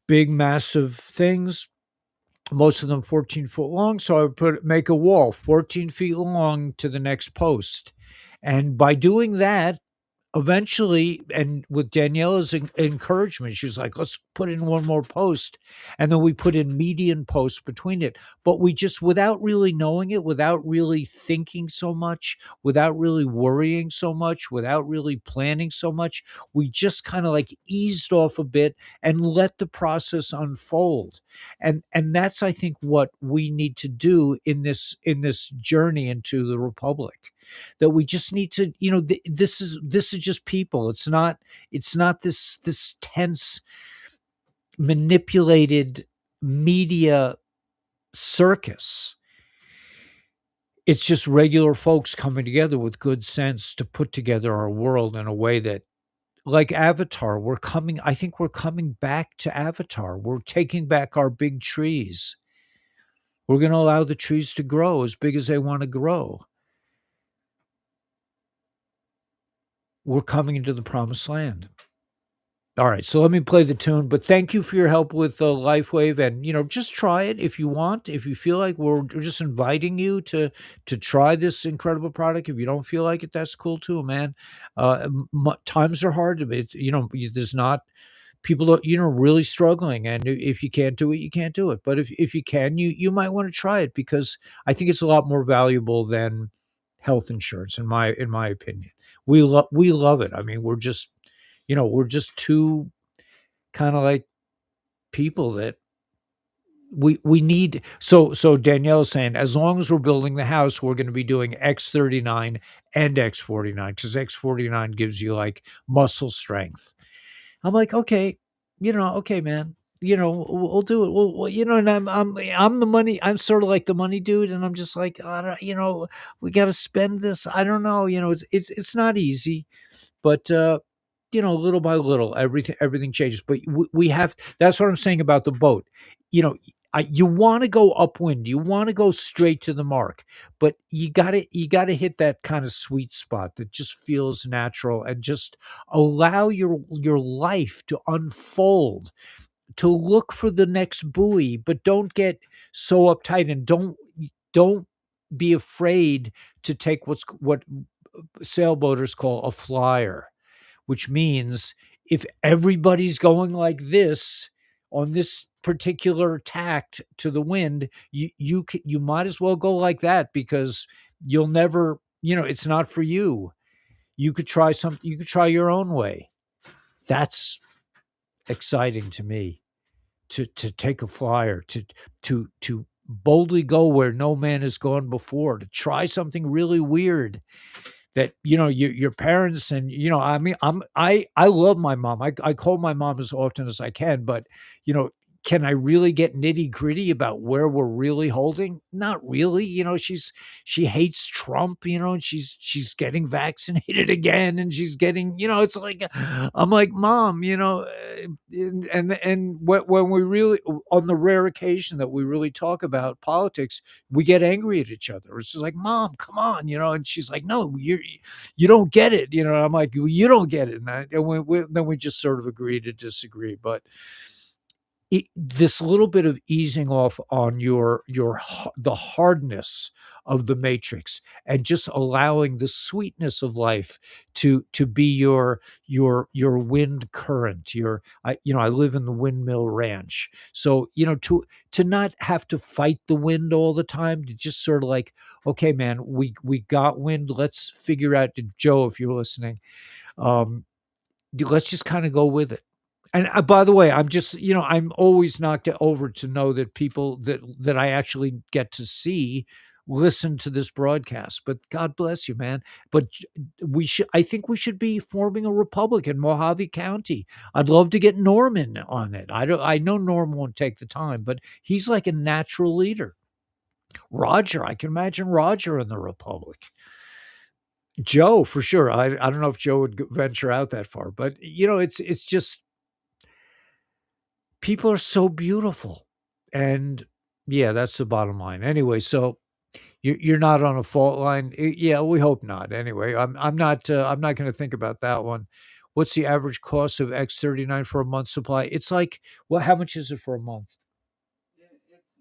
big, massive things, most of them 14 foot long. So I would make a wall 14 feet long to the next post. And by doing that, eventually, and with Daniela's encouragement, she was like, let's put in one more post. And then we put in median posts between it. But we just, without really knowing it, without really thinking so much, without really worrying so much, without really planning so much, we just kind of like eased off a bit and let the process unfold. And that's, I think, what we need to do in this journey into the Republic. That we just need to, this is just people. It's not this tense, manipulated media circus. It's just regular folks coming together with good sense to put together our world in a way that, like Avatar, I think we're coming back to Avatar. We're taking back our big trees. We're going to allow the trees to grow as big as they want to grow. We're coming into the promised land. All right, so let me play the tune, but thank you for your help with LifeWave, and just try it if you want. If you feel like we're just inviting you to try this incredible product. If you don't feel like it, that's cool too, man. Times are hard. There's not people are really struggling, and if you can't do it, you can't do it. But if you can, you might want to try it, because I think it's a lot more valuable than health insurance, in my opinion. We love it. I mean, we're just two kind of like people that we need. So Danielle's saying, as long as we're building the house, we're going to be doing X39 and X49, because X49 gives you like muscle strength. I'm like, okay, okay, man. We'll do it. And I'm the money. I'm sort of like the money dude, and I'm just like, I don't, we got to spend this. I don't know. It's not easy, but little by little, everything changes. But we have. That's what I'm saying about the boat. You want to go upwind. You want to go straight to the mark, but you got to hit that kind of sweet spot that just feels natural, and just allow your life to unfold, to look for the next buoy, but don't get so uptight, and don't be afraid to take what sailboaters call a flyer, which means if everybody's going like this on this particular tact to the wind, you might as well go like that, because you'll never, it's not for you. You could try your own way. That's exciting to me. to take a flyer, to boldly go where no man has gone before, to try something really weird that, your parents, and, I mean, I love my mom. I call my mom as often as I can, but, you know, can I really get nitty-gritty about where we're really holding? Not really. She hates Trump, and she's getting vaccinated again, and she's getting, it's like, I'm like, Mom, and when we really, on the rare occasion that we really talk about politics, we get angry at each other. It's just like, Mom, come on, and she's like, no, you don't get it. I'm like, well, you don't get it. And then we just sort of agree to disagree. But this little bit of easing off on the hardness of the matrix, and just allowing the sweetness of life to be your wind current. I live in the windmill ranch, so to not have to fight the wind all the time, to just sort of like, okay, man, we got wind, let's figure out, Joe, if you're listening, let's just kind of go with it. And by the way, I'm always knocked over to know that people that I actually get to see listen to this broadcast. But God bless you, man. But I think we should be forming a republic in Mojave County. I'd love to get Norman on it. I know Norm won't take the time, but he's like a natural leader. Roger, I can imagine Roger in the republic. Joe, for sure. I don't know if Joe would venture out that far, but it's just, people are so beautiful. And yeah, that's the bottom line. Anyway, so you're not on a fault line. Yeah, we hope not. Anyway, I'm not going to think about that one. What's the average cost of X39 for a month supply? It's like, well, how much is it for a month? It's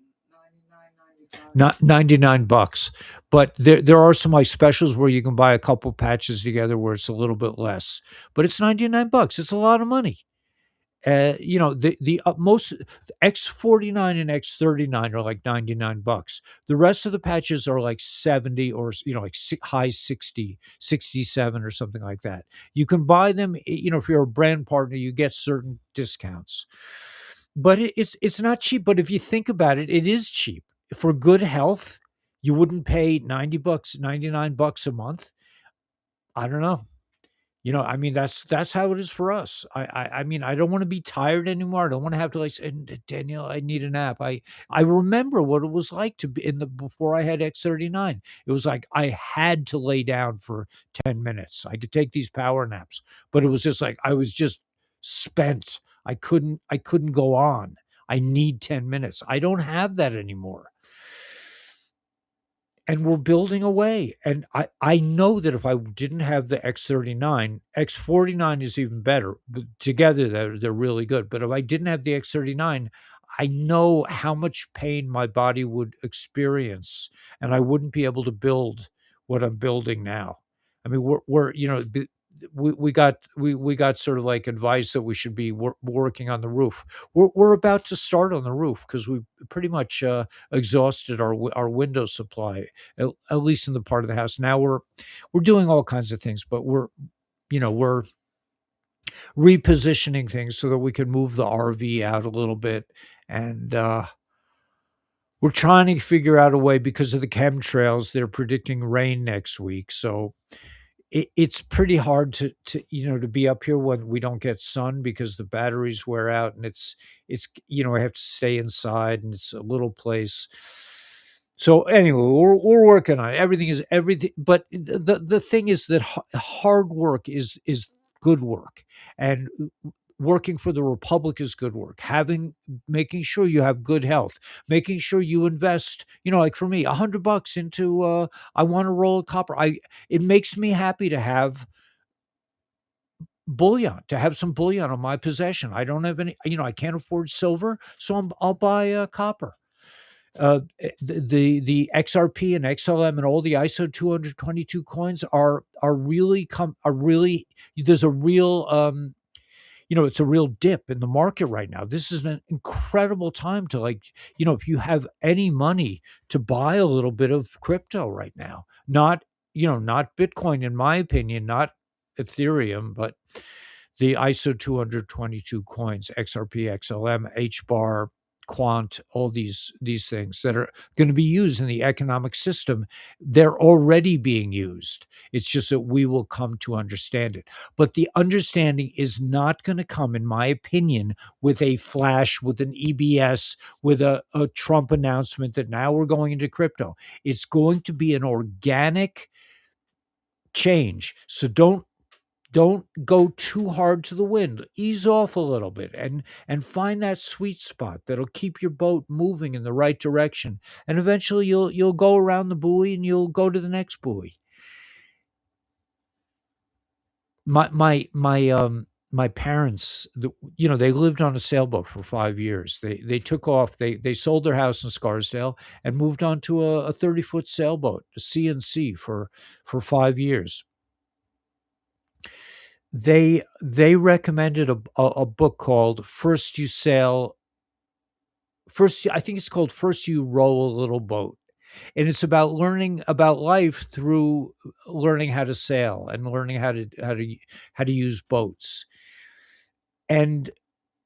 $99.95. Not $99, but there are some like specials where you can buy a couple patches together where it's a little bit less, but it's $99. It's a lot of money. The most X49 and X39 are like $99. The rest of the patches are like 70, or like high 60, 67 or something like that. You can buy them, if you're a brand partner, you get certain discounts. But it's not cheap. But if you think about it, it is cheap. For good health, you wouldn't pay $90, $99 a month. I don't know. I mean, that's how it is for us. I mean, I don't want to be tired anymore. I don't want to have to like say, Danielle, I need a nap. I remember what it was like to be before I had X39. It was like I had to lay down for 10 minutes. I could take these power naps, but it was just like I was just spent. I couldn't go on. I need 10 minutes. I don't have that anymore. And we're building away. And I know that if I didn't have the X39, X49 is even better. But together, they're really good. But if I didn't have the X39, I know how much pain my body would experience, and I wouldn't be able to build what I'm building now. I mean, we got sort of like advice that we should be working on the roof. We're about to start on the roof because we pretty much exhausted our window supply, at least in the part of the house. Now we're doing all kinds of things, but we're repositioning things so that we can move the RV out a little bit, and we're trying to figure out a way, because of the chemtrails. They're predicting rain next week, so it's pretty hard to be up here when we don't get sun, because the batteries wear out, and it's I have to stay inside, and it's a little place. So anyway, we're working on it. Everything, but the thing is that hard work is good work, and working for the republic is good work. Making sure you have good health, making sure you invest, like for me, $100 into, I want to roll of copper. It makes me happy to have bullion, to have some bullion on my possession. I don't have any, I can't afford silver, so I'll buy copper. The XRP and XLM and all the ISO 222 coins are really there's a real, it's a real dip in the market right now. This is an incredible time to if you have any money, to buy a little bit of crypto right now. Not Bitcoin, in my opinion, not Ethereum, but the ISO 222 coins, XRP, XLM, HBAR, Quant, all these things that are going to be used in the economic system. They're already being used. It's just that we will come to understand it. But the understanding is not going to come, in my opinion, with a flash, with an EBS, with a Trump announcement that now we're going into crypto. It's going to be an organic change. So don't go too hard to the wind. Ease off a little bit and find that sweet spot that'll keep your boat moving in the right direction. And eventually you'll go around the buoy and you'll go to the next buoy. My parents, they lived on a sailboat for 5 years. They took off. They sold their house in Scarsdale and moved on to a 30-foot sailboat, a CNC, for 5 years. They recommended a book called First You Row a Little Boat. And it's about learning about life through learning how to sail and learning how to use boats. And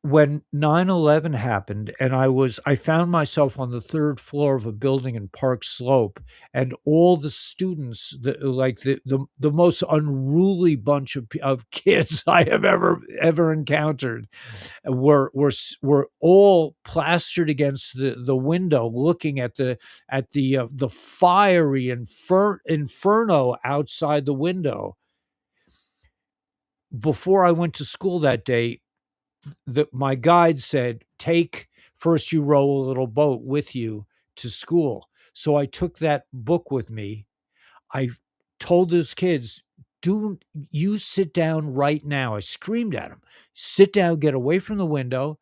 when 9/11 happened, and I found myself on the third floor of a building in Park Slope, and all the students, the most unruly bunch of kids I have ever encountered, were all plastered against the window, looking at the fiery inferno outside the window. Before I went to school that day, my guide said, take First You Row a Little Boat with you to school. So I took that book with me. I told those kids, you sit down right now. I screamed at them, sit down, get away from the window.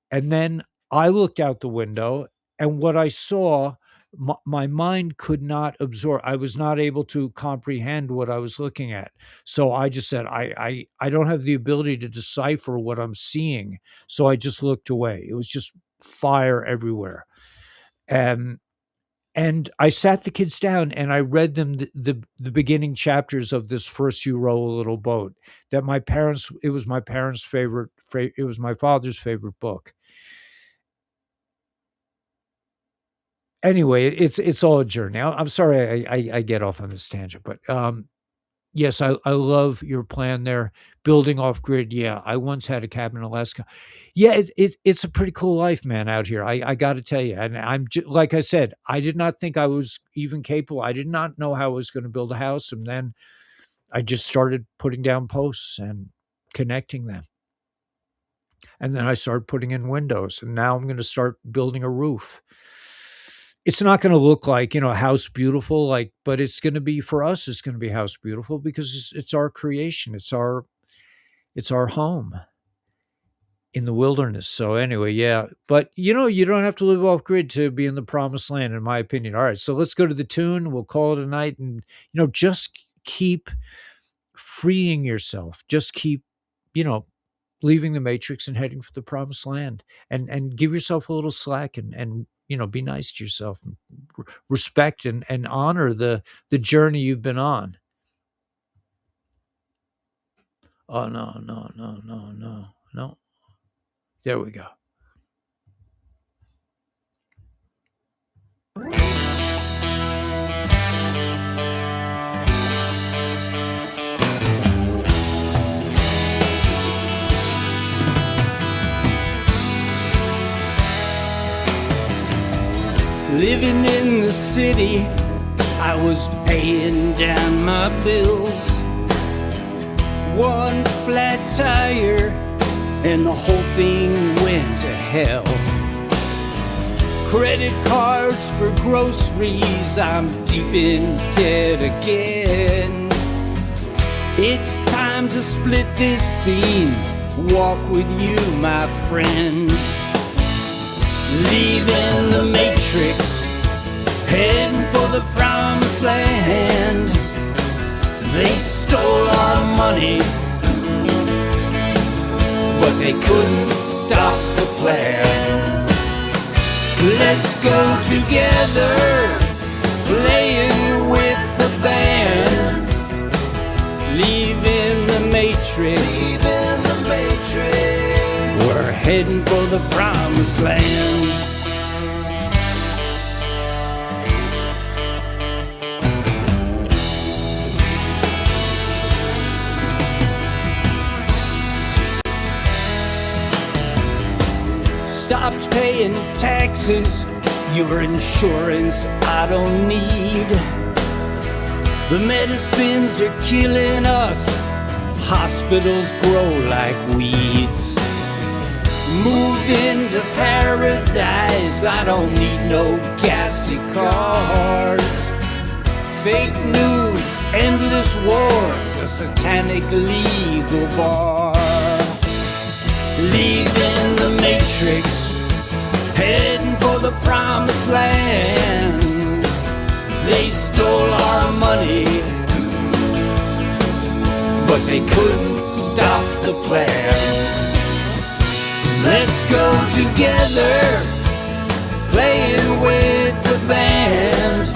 And then I looked out the window, and what I saw, my mind could not absorb. I was not able to comprehend what I was looking at. So I just said, I don't have the ability to decipher what I'm seeing. So I just looked away. It was just fire everywhere. And I sat the kids down and I read them the beginning chapters of this First You Row a Little Boat that it was my parents' favorite, it was my father's favorite book. Anyway, it's all a journey. I'm sorry I get off on this tangent, but yes, I love your plan there, building off grid. Yeah, I once had a cabin in Alaska. Yeah, it's a pretty cool life, man, out here. I got to tell you, and like I said, I did not think I was even capable. I did not know how I was going to build a house, and then I just started putting down posts and connecting them, and then I started putting in windows, and now I'm going to start building a roof. It's not going to look like, House Beautiful, but it's going to be, for us, it's going to be House Beautiful because it's our creation. It's our home in the wilderness. So anyway, yeah. But, you don't have to live off grid to be in the promised land, in my opinion. All right. So let's go to the tune. We'll call it a night, and, just keep freeing yourself. Just keep, leaving the matrix and heading for the promised land, and give yourself a little slack and be nice to yourself, and respect and honor the journey you've been on. Oh, no. There we go. Living in the city, I was paying down my bills. One flat tire and the whole thing went to hell. Credit cards for groceries, I'm deep in debt again. It's time to split this scene, walk with you, my friend. Leaving the matrix, heading for the promised land. They stole our money, but they couldn't stop the plan. Let's go together, playing with the band. Leaving the matrix, matrix. We're heading for the promised land. Stopped paying taxes, your insurance I don't need. The medicines are killing us, hospitals grow like weeds. Move into paradise, I don't need no gassy cars. Fake news, endless wars, a satanic legal bar. Leaving the matrix, heading for the promised land. They stole our money, but they couldn't stop the plan. Let's go together, playing with the band.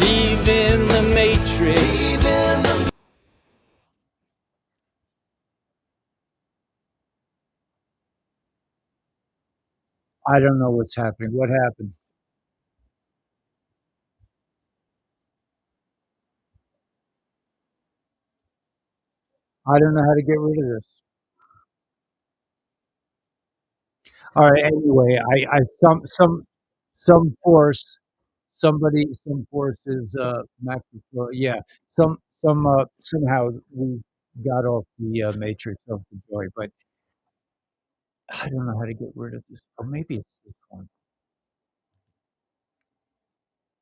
Leaving the matrix. I don't know what's happening. What happened? I don't know how to get rid of this. All right. Anyway, I some force, some force is yeah. Somehow we got off the matrix of the joy, but I don't know how to get rid of this. Or maybe it's this one.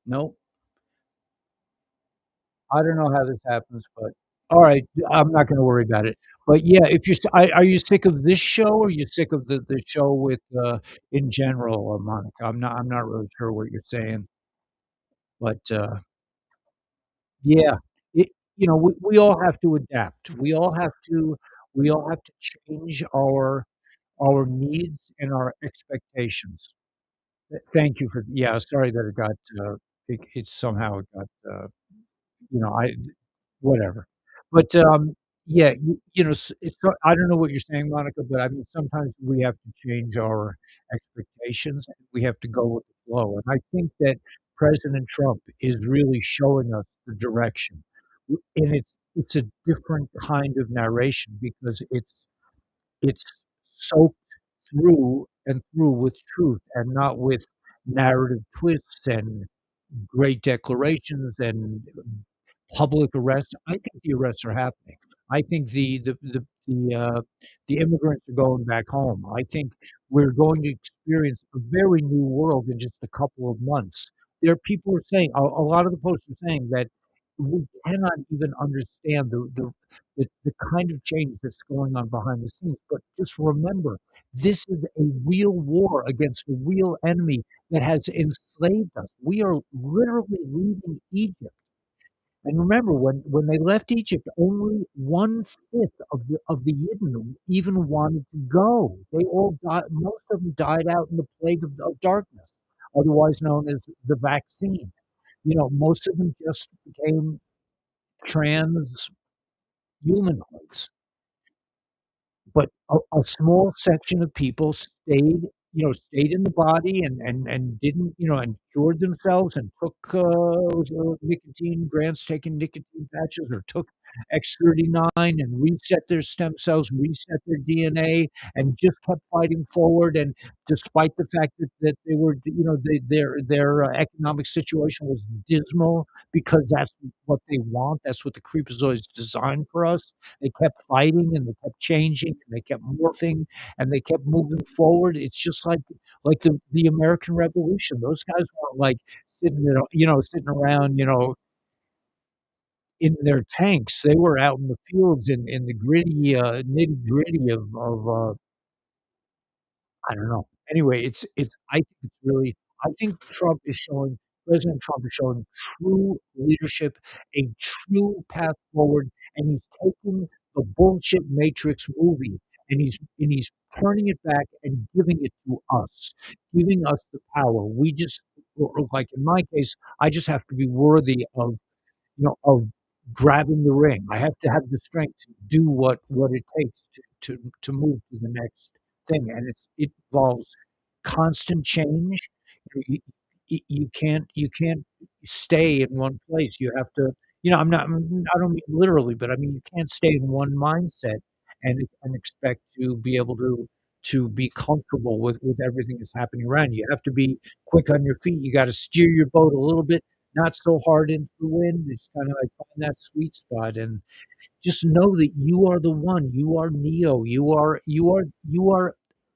No, I don't know how this happens, but all right, I'm not going to worry about it. But yeah, if you're, are you sick of this show, or are you sick of the show with in general, Monica? I'm not really sure what you're saying, but yeah, it, we all have to adapt. We all have to change our needs and our expectations. Thank you for yeah. Sorry that it got it somehow it got I whatever. But, yeah, it's I don't know what you're saying, Monica, but I mean, sometimes we have to change our expectations, and we have to go with the flow, and I think that President Trump is really showing us the direction, and it's a different kind of narration because it's soaked through and through with truth and not with narrative twists and great declarations and public arrests. I think the arrests are happening. I think the immigrants are going back home. I think we're going to experience a very new world in just a couple of months. There are people who are saying a lot of the posts are saying that we cannot even understand the kind of change that's going on behind the scenes. But just remember, this is a real war against a real enemy that has enslaved us. We are literally leaving Egypt. And remember, when they left Egypt, only 1/5 of the Yidden even wanted to go. They all died. Most of them died out in the plague of darkness, otherwise known as the vaccine. Most of them just became trans humanoids. But a small section of people stayed in the body and didn't, and cured themselves and took, nicotine grants, taking nicotine patches, or took X39 and reset their stem cells, reset their DNA, and just kept fighting forward, and despite the fact that they were, their economic situation was dismal because that's what they want, that's what the creepazoids designed for us. They kept fighting and they kept changing and they kept morphing and they kept moving forward. It's just like the American Revolution. Those guys weren't like sitting around, in their tanks. They were out in the fields in the gritty, nitty-gritty of I don't know. Anyway, I think it's really I think President Trump is showing true leadership, a true path forward, and he's taking the bullshit Matrix movie and he's turning it back and giving it to us, giving us the power. Like in my case, I just have to be worthy of grabbing the ring. I have to have the strength to do what it takes to move to the next thing, and it involves constant change. You can't stay in one place. You have to, I don't mean literally, but I mean you can't stay in one mindset and expect to be able to be comfortable with everything that's happening around you. You have to be quick on your feet. You got to steer your boat a little bit, not so hard into the wind. It's kind of like find that sweet spot and just know that you are the one. You are Neo. You are in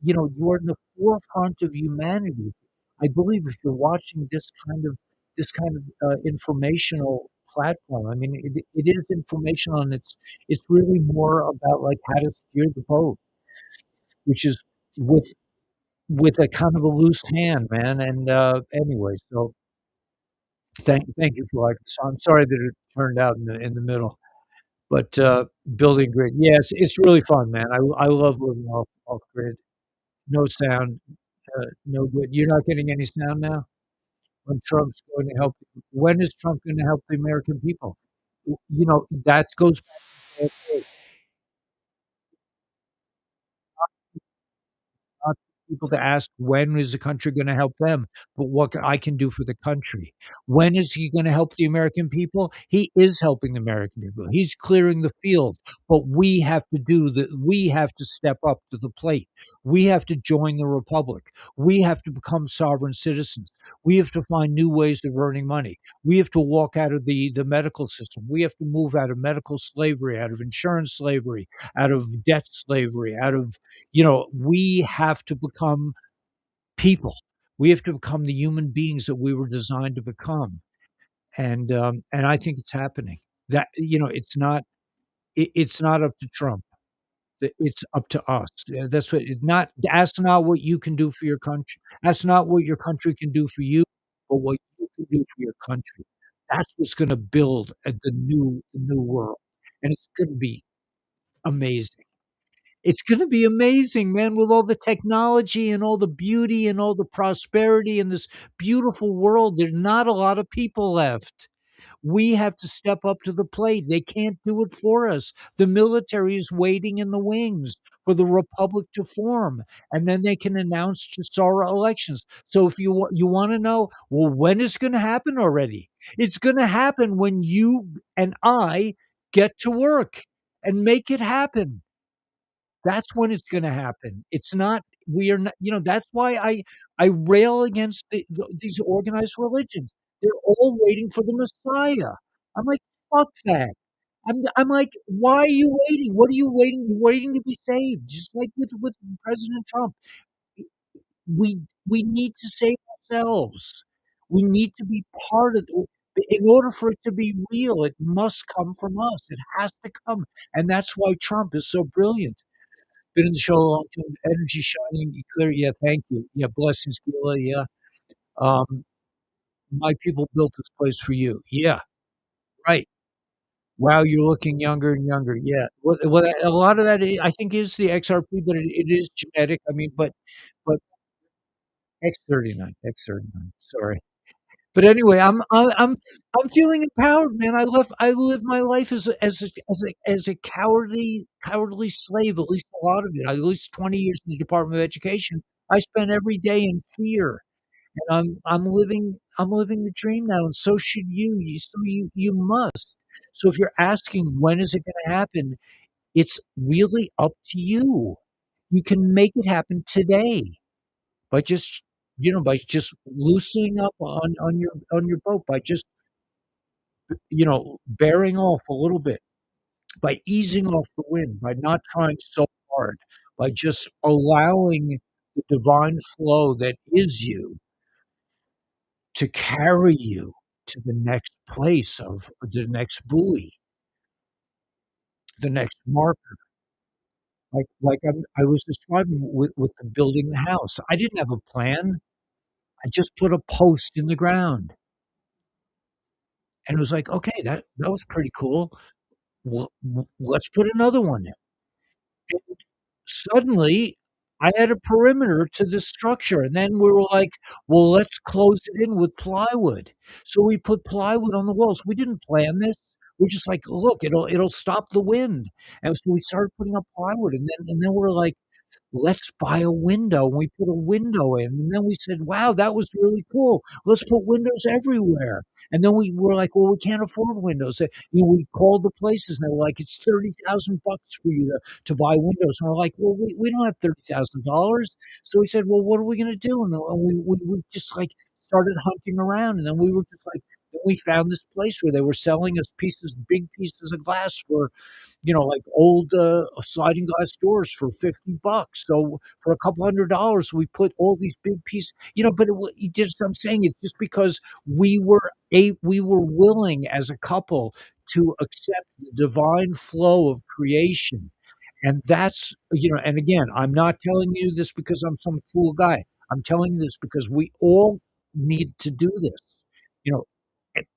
the forefront of humanity. I believe if you're watching this kind of informational platform, I mean, it is informational, and it's really more about like how to steer the boat, which is with with a kind of a loose hand, man. And anyway, so thank you for like. So I'm sorry that it turned out in the middle. But, building grid, yeah, it's really fun, man. I love living off grid. No sound, no good. You're not getting any sound now? When is Trump gonna help the American people? That goes back to JFK. Not people to ask when is the country going to help them, but what I can do for the country. When is he going to help the American people? He is helping the American people. He's clearing the field, but we have to step up to the plate. We have to join the republic. We have to become sovereign citizens. We have to find new ways of earning money. We have to walk out of the medical system. We have to move out of medical slavery, out of insurance slavery, out of debt slavery, out of we have to become people. We have to become the human beings that we were designed to become, and I think it's happening. That it's not up to Trump. It's up to us. Yeah, that's what. It's not. Ask not what you can do for your country. Ask not what your country can do for you, but what you can do for your country. That's what's going to build the new world, and it's going to be amazing. It's gonna be amazing, man, with all the technology and all the beauty and all the prosperity in this beautiful world. There's not a lot of people left. We have to step up to the plate. They can't do it for us. The military is waiting in the wings for the republic to form, and then they can announce Chisora elections. So if you want to know, well, when is it going to happen already? It's going to happen when you and I get to work and make it happen. That's when it's gonna happen. It's not we are not that's why I rail against these organized religions. They're all waiting for the Messiah. I'm like, "Fuck that." I'm like, "Why are you waiting? What are you waiting? You're waiting to be saved." Just like with President Trump. We need to save ourselves. We need to be part of in order for it to be real, it must come from us. It has to come, and that's why Trump is so brilliant. Been in the show a long time. Energy shining, clear. Yeah, thank you. Yeah, blessings, Gila. Yeah. Um, my people built this place for you. Yeah, right. Wow, you're looking younger and younger. Yeah. Well, a lot of that I think is the XRP, but it is genetic. I mean, but X39, X39. Sorry. But anyway, I'm feeling empowered, man. I live my life as a cowardly slave. At least a lot of it. At least 20 years in the Department of Education. I spent every day in fear, and I'm living the dream now, and so should you. So you must. So if you're asking when is it going to happen, it's really up to you. You can make it happen today by just loosening up on your boat, by just bearing off a little bit, by easing off the wind, by not trying so hard, by just allowing the divine flow that is you to carry you to the next place of the next buoy, the next marker. I was describing with the building the house. I didn't have a plan. I just put a post in the ground. And it was like, "Okay, that was pretty cool. Well, let's put another one in." And suddenly, I had a perimeter to this structure, and then we were like, "Well, let's close it in with plywood." So we put plywood on the walls. We didn't plan this. we're just like, "Look, it'll stop the wind." And so we started putting up plywood, and then we're like, "Let's buy a window," and we put a window in, and then we said, "Wow, that was really cool. Let's put windows everywhere." And then we were like, "Well, we can't afford windows." We called the places, and they were like, "It's $30,000 for you to buy windows." And we're like, "Well, we don't have $30,000." So we said, "Well, what are we gonna do?" And we just, like, started hunting around, and then we were just like then we found this place where they were selling us big pieces of glass for like old sliding glass doors for $50. So for a couple $100, we put all these big pieces, but just I'm saying it's just because we were willing as a couple to accept the divine flow of creation. And and again, I'm not telling you this because I'm some cool guy. I'm telling you this because we all need to do this. You know,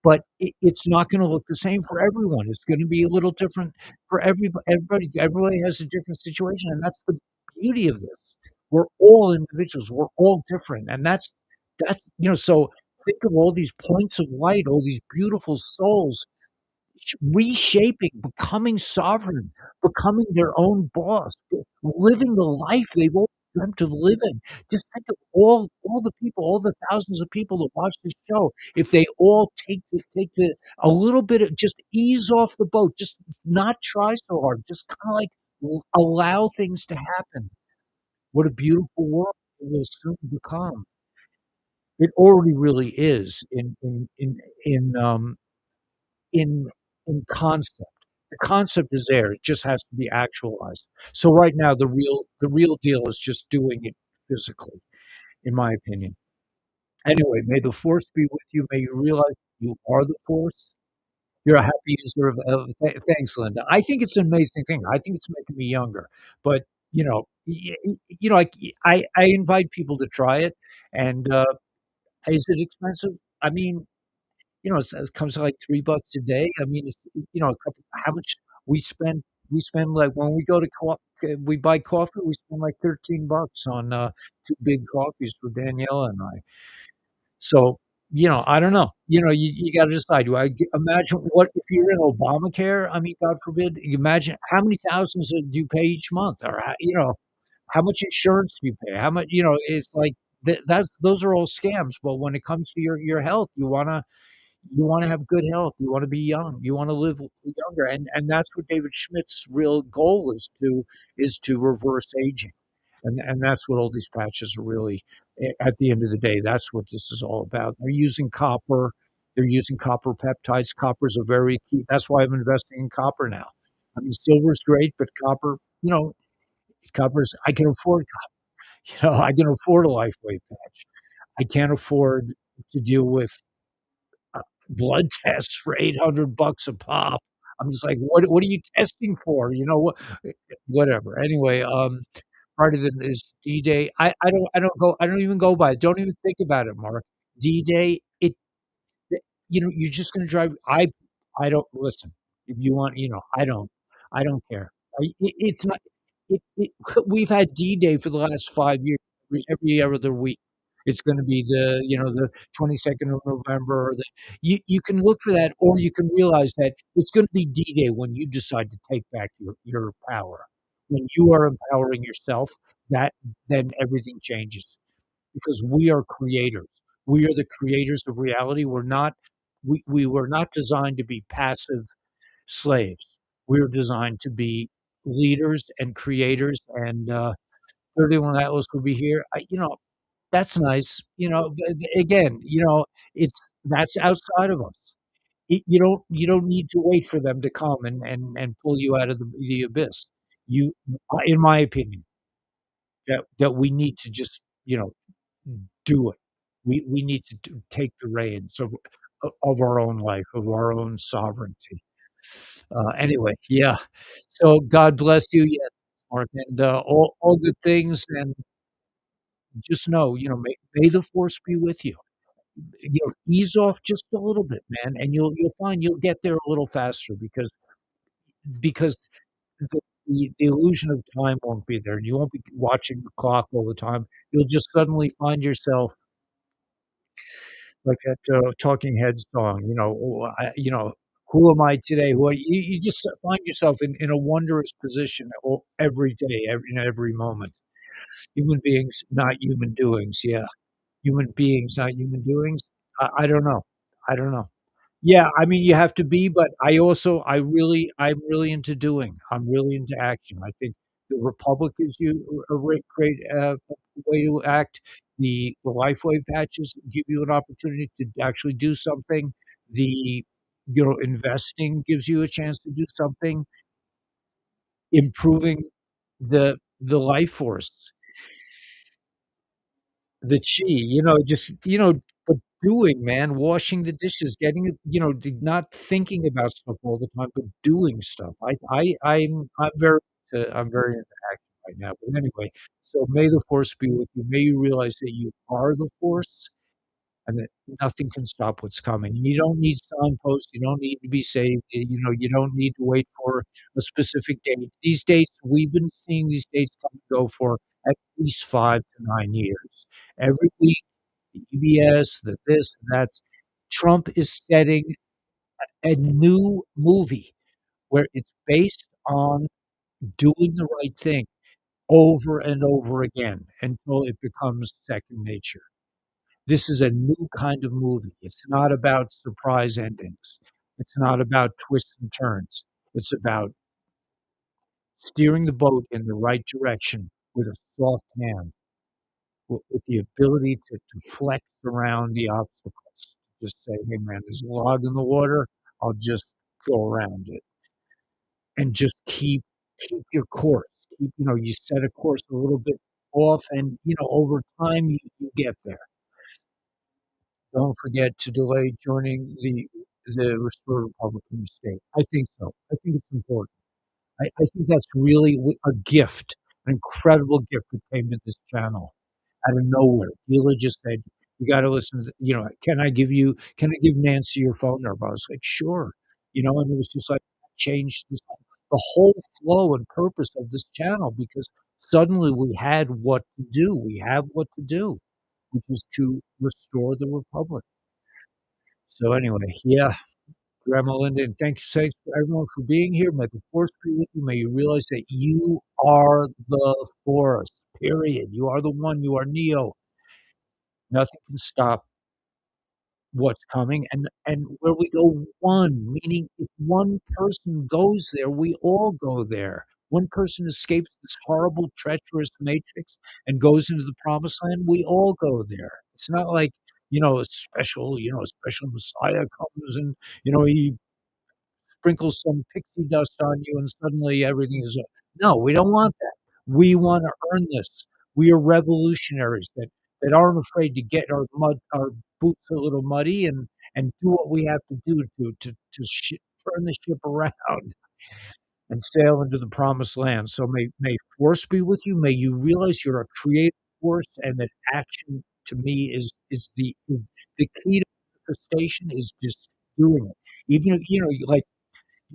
but it's not gonna look the same for everyone. It's gonna be a little different for everybody. Everybody has a different situation, and that's the beauty of this. We're all individuals. We're all different, and so think of all these points of light, all these beautiful souls reshaping, becoming sovereign, becoming their own boss, living the life they've all dreamt of living. Just think of all the people, all the thousands of people that watch this show. If they all take the a little bit of just ease off the boat, just not try so hard, just kind of like allow things to happen. What a beautiful world it will soon become. It already really is in in concept. The concept is there, it just has to be actualized. So right now, the real deal is just doing it physically, in my opinion. Anyway, may the force be with you. May you realize you are the force. You're a happy user thanks, Linda. I think it's an amazing thing. I think it's making me younger. But, I invite people to try it. And is it expensive? I mean, it comes to like $3 a day. I mean, it's a couple how much we spend, like, when we go to we buy coffee, we spend like $13 on, 2 big coffees for Daniela and I. So, I don't know. You gotta decide. Do I g imagine what if you're in Obamacare, I mean, God forbid, you imagine how many thousands do you pay each month? Or, how much insurance do you pay? How much it's like those are all scams, but when it comes to your health, you wanna have good health, you wanna be young, you wanna live younger, and that's what David Schmidt's real goal is to reverse aging, and that's what all these patches are really at the end of the day, that's what this is all about. They're using copper peptides. Copper's a very key that's why I'm investing in copper now. I mean, silver's great, but copper's I can afford copper, I can afford a LifeWave patch. I can't afford to deal with blood tests for $800 a pop. I'm just like, "What are you testing for?" Whatever. Anyway, part of it is D-Day. I don't even go by it. Don't even think about it, Mark. D-Day, you're just gonna drive I don't listen. If you want, I don't care. It's not we've had D-Day for the last 5 years, every other week. It's gonna be the 22nd of November or you can look for that, or you can realize that it's gonna be D-Day when you decide to take back your power. When you are empowering yourself, that then everything changes because we are creators. We are the creators of reality. We were not designed to be passive slaves. We were designed to be leaders and creators, and 31 Atlas will be here. That's nice, but again, that's outside of us. You don't need to wait for them to come and pull you out of the abyss. You in my opinion, that we need to just, do it. We need to take the reins of our own life, of our own sovereignty. Anyway, yeah. So God bless you, yeah, Mark, and all good things, and just know, may the force be with you. Ease off just a little bit, man, and you'll find you'll get there a little faster because the illusion of time won't be there, and you won't be watching the clock all the time. You'll just suddenly find yourself like that, Talking Heads song, Who am I today? Who are you? You just find yourself in a wondrous position every day, in every moment. Human beings, not human doings. Yeah, human beings, not human doings. I don't know. I don't know. Yeah, I mean, you have to be, but I'm really into doing. I'm really into action. I think the republic gives you a great way to act. The LifeWave patches give you an opportunity to actually do something. The investing gives you a chance to do something. Improving the life force, the chi, just but doing, man, washing the dishes, getting it, not thinking about stuff all the time, but doing stuff. I'm very into action right now. But anyway, so may the force be with you. May you realize that you are the force and that nothing can stop what's coming. You don't need signposts. You don't need to be saved. You don't need to wait for a specific date. These dates, we've been seeing these dates come and go for at least 5 to 9 years. Every week, the EBS, the this, that. Trump is setting a new movie where it's based on doing the right thing over and over again until it becomes second nature. This is a new kind of movie. It's not about surprise endings. It's not about twists and turns. It's about steering the boat in the right direction with a soft hand, with the ability to flex around the obstacles. Just say, hey, man, there's a log in the water. I'll just go around it and just keep your course. You set a course a little bit off, and over time you get there. Don't forget to delay joining the restored Republican state. I think so. I think it's important. I think that's really a gift, an incredible gift that came to this channel out of nowhere. Gila just said, "You got to listen to, can I give Nancy your phone number?" I was like, "Sure," and it was just like changed the whole flow and purpose of this channel because suddenly we had what to do. We have what to do, which is to restore the republic. So anyway, yeah, Grandma Linda, and thanks for everyone for being here. May the force be with you. May you realize that you are the force. Period. You are the one. You are Neo. Nothing can stop what's coming. And where we go, one, meaning if one person goes there, we all go there. One person escapes this horrible, treacherous matrix and goes into the promised land, we all go there. It's not like, a special Messiah comes and, he sprinkles some pixie dust on you and suddenly everything is no, we don't want that. We want to earn this. We are revolutionaries that aren't afraid to get our boots a little muddy and do what we have to do to turn the ship around and sail into the promised land. So may force be with you. May you realize you're a creative force and that action to me is the key to manifestation is just doing it. Even if like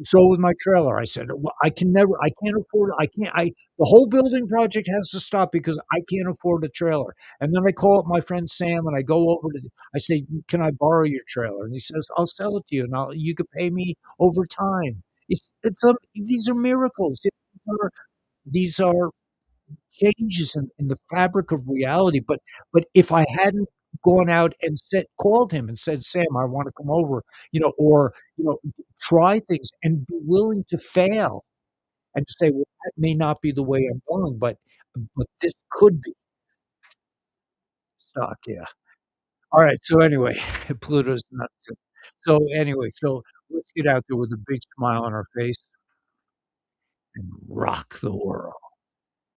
so with my trailer, I said, well, I can't afford, the whole building project has to stop because I can't afford a trailer. And then I call up my friend Sam and I go over I say, can I borrow your trailer? And he says, I'll sell it to you and you could pay me over time. These are miracles. These are changes in the fabric of reality. But if I hadn't gone out and called him and said, Sam, I want to come over, or try things and be willing to fail and to say, well, that may not be the way I'm going, but this could be stock. Yeah. All right. So anyway, Pluto's not. So anyway, so let's get out there with a big smile on our face and rock the world.